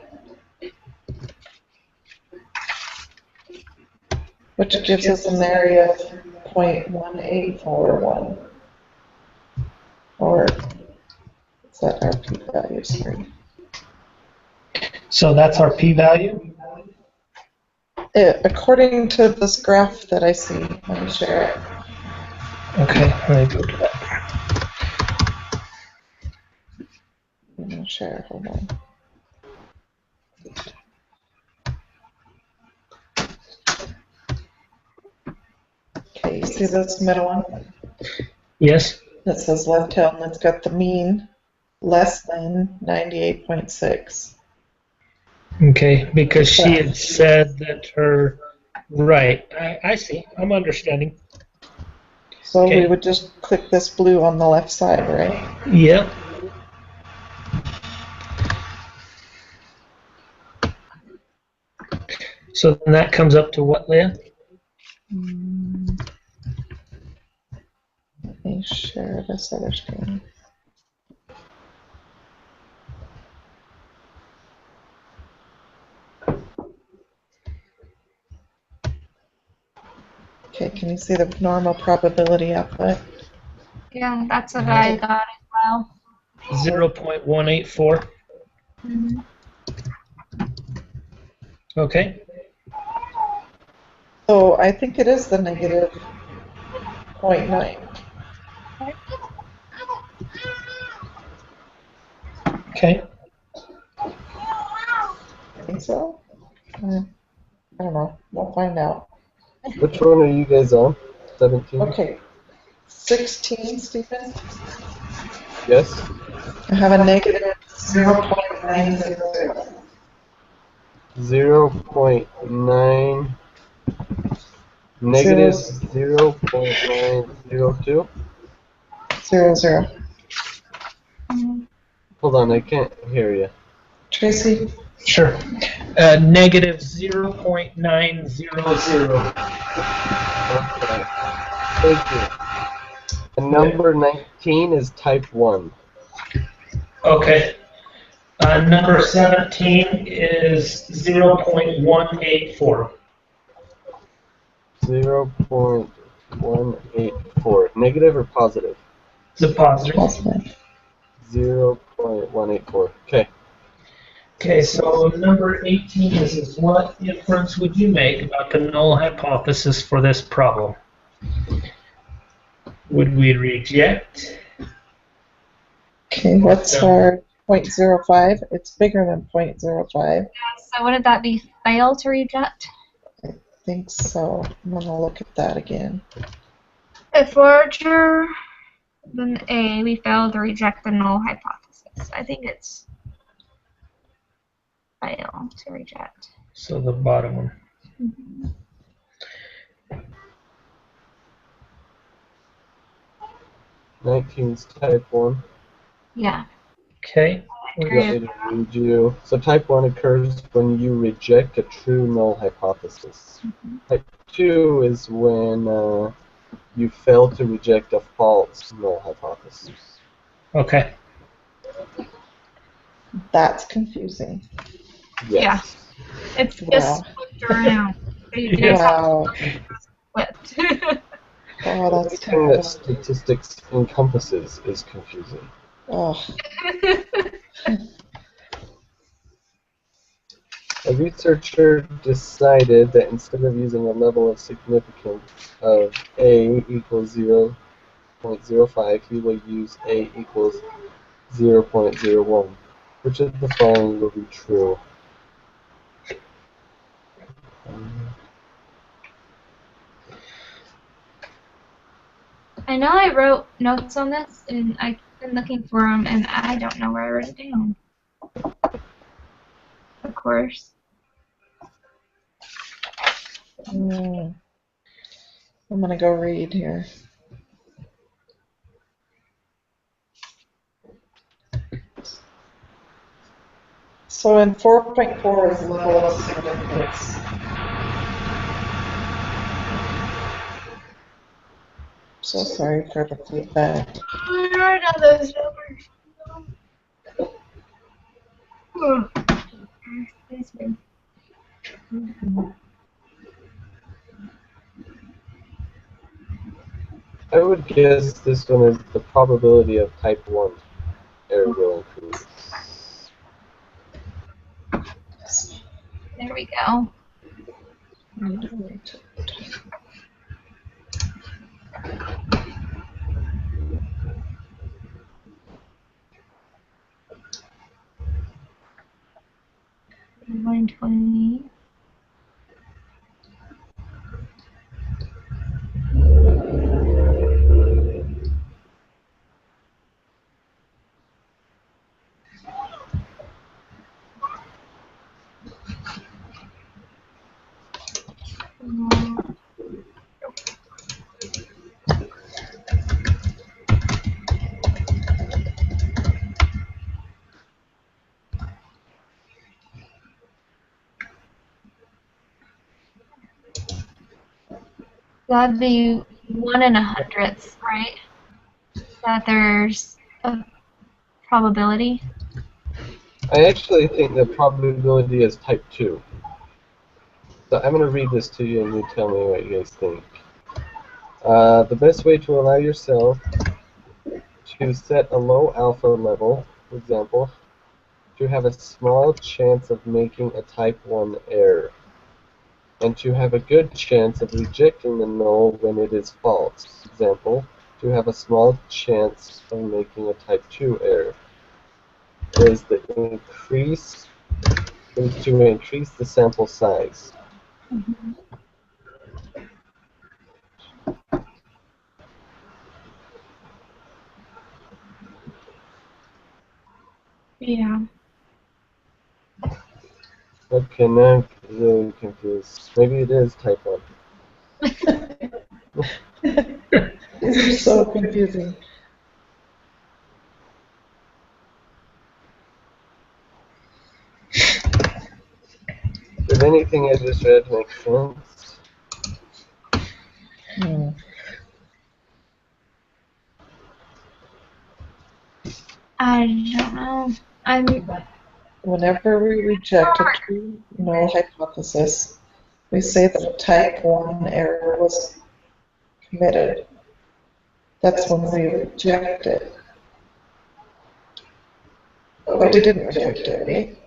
which gives us an area of 0.1841. Or is that our p-value screen? So that's our p-value? According to this graph that I see, let me share it. Okay, let me go to that. I'm going to share, hold on. Okay, you see this middle one? Yes? That says left tail, and it's got the mean less than 98.6. Okay, because she had said that her, right, I see, I'm understanding. So Okay. we would just click this blue on the left side, right? Yeah. So then that comes up to what, Leah? Let me share this other screen. Okay, can you see the normal probability output? Yeah, that's what I got as well. 0.184. Mm-hmm. Okay. So I think it is the negative 0.9. Okay. I think so. I don't know. We'll find out. Which one are you guys on? 17? Okay. 16, Stephen. Yes? I have a negative 0.900. 0.9, negative 0.902? 00. Hold on, I can't hear you. Tracy? Sure. Negative 0.900. Okay. Thank you. And number 19 is type 1. Okay. Number 17 is 0.184. 0.184. Negative or positive? It's a positive. Positive. 0.184. Okay. Okay, so number 18 is what inference would you make about the null hypothesis for this problem? Would we reject? Okay, what's our 0.05. It's bigger than 0.05. So wouldn't that be fail to reject? I think so. I'm gonna look at that again. If larger than A, we fail to reject the null hypothesis. I think it's fail to reject. So the bottom one. Mm-hmm. 19's type 1. Yeah. Okay. You want me to read you? So type 1 occurs when you reject a true null hypothesis. Type 2 is when you fail to reject a false null hypothesis. Okay. That's confusing. Yes. It's Wow. just flipped around. You just Wow. flipped. Oh, that's Everything that terrible. statistics encompasses is confusing. Oh, A researcher decided that instead of using a level of significance of A equals 0.05, he will use A equals 0.01. Which of the following will be true? I know I wrote notes on this, and I've been looking for them, and I don't know where I wrote it down. Of course. I'm gonna go read here. So in 4.4 is level of significance. So sorry for the feedback. I wrote down those numbers. Excuse me. I would guess this one is the probability of type 1 error will increase. There we go. Line 20. That'd be 1 in 100th, right? That there's a probability. I actually think the probability is type 2. So I'm going to read this to you and you tell me what you guys think. The best way to allow yourself to set a low alpha level, for example, to have a small chance of making a type 1 error, and to have a good chance of rejecting the null when it is false. For example, to have a small chance of making a type 2 error is to increase the sample size. Yeah. Okay, now I'm really confused. Maybe it is type 1. These are so confusing. Did anything I just read make sense? I don't know. Whenever we reject a true null hypothesis, we say that a type 1 error was committed. That's when we reject it. But we didn't reject it, right?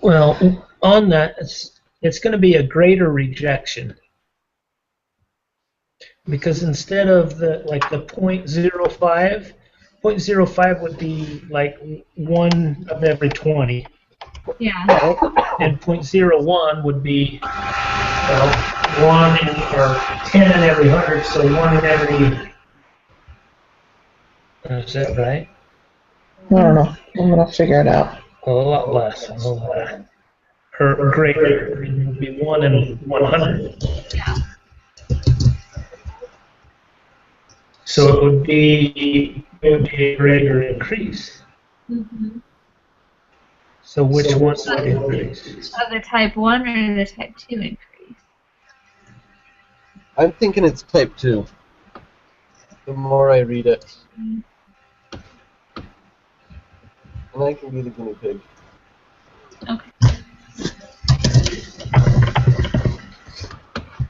Well, on that, it's going to be a greater rejection. Because instead of the 0.05, 0.05 would be like 1 of every 20. Yeah. And 0.01 would be 1 or 10 in every 100, so 1 in every. Is that right? I don't know. I'm gonna figure it out. A lot less. Or greater. It would be 1 in 100. So it would be a greater increase. Mm-hmm. So which one would increase? Of the type 1 or the type 2 increase? I'm thinking it's type 2. The more I read it. And I can be the guinea pig. Okay.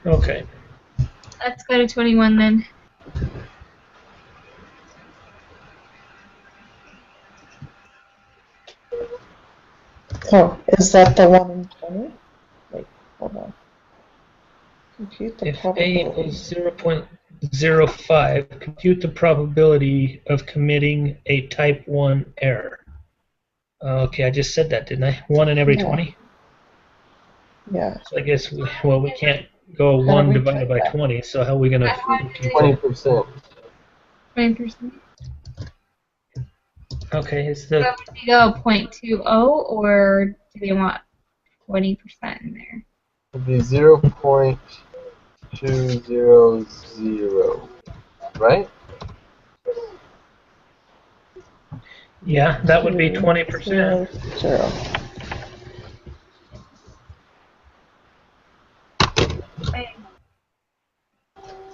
Okay. Let's go to 21 then. Oh, is that the 1 in 20? Wait, hold on. Compute the If A probability. equals 0.05, compute the probability of committing a type 1 error. Okay, I just said that, didn't I? 1 in every 20? Yeah. So I guess, we can't go 1 divided by 20, so how are we going to compute that? 20%. 20%. Okay, it's So the would we go 0.20 or do they want 20% in there? It'd be 0.200, right? yeah, that would be 20%. 0.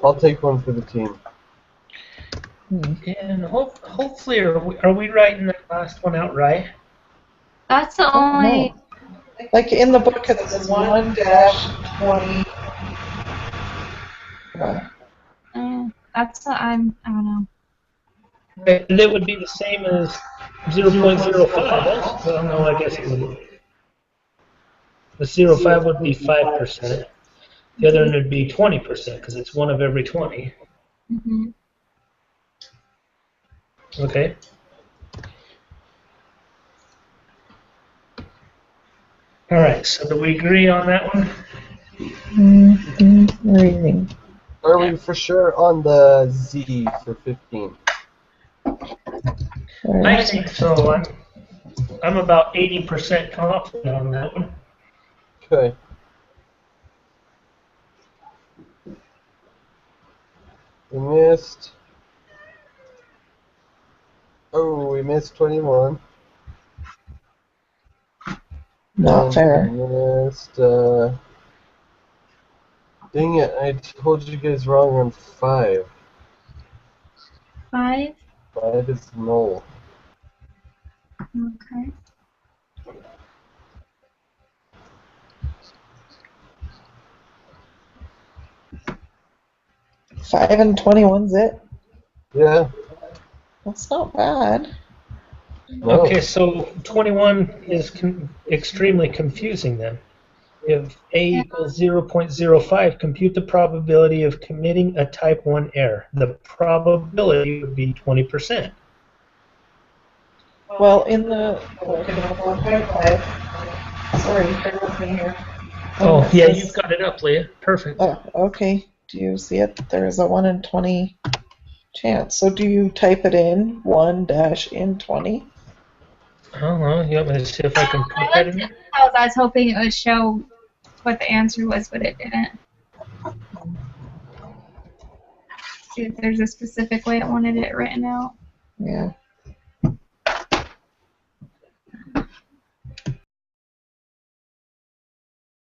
I'll take one for the team. And hopefully, are we writing that last one out right? That's the only. Like in the book, it's 1-20. That's what I don't know. And it would be the same as 0.05 also. Well, no, I guess it wouldn't. The 0.5 would be 5%. The other one would be 20% because it's 1 of every 20. Mm-hmm. Okay. All right. So do we agree on that one? Reading. Are we for sure on the Z for 15? I think so. I'm about 80% confident on that one. Okay. We missed. Oh, we missed 21. Not fair. We missed. Dang it! I told you guys wrong on 5. 5? 5 is null. Okay. Five and 21's it? Yeah. That's not bad. No. Okay, so 21 is extremely confusing then. If A equals 0.05, compute the probability of committing a type 1 error. The probability would be 20%. Well, in the book, in the 1.5, sorry, bear with me here. Oh, yeah, you've got it up, Leah. Perfect. Oh, okay. Do you see it? There is a 1 in 20 chance. So do you type it in 1-in20? I don't know. You want me to see if I can put that in there? I was hoping it would show what the answer was, but it didn't. See if there's a specific way it wanted it written out. Yeah.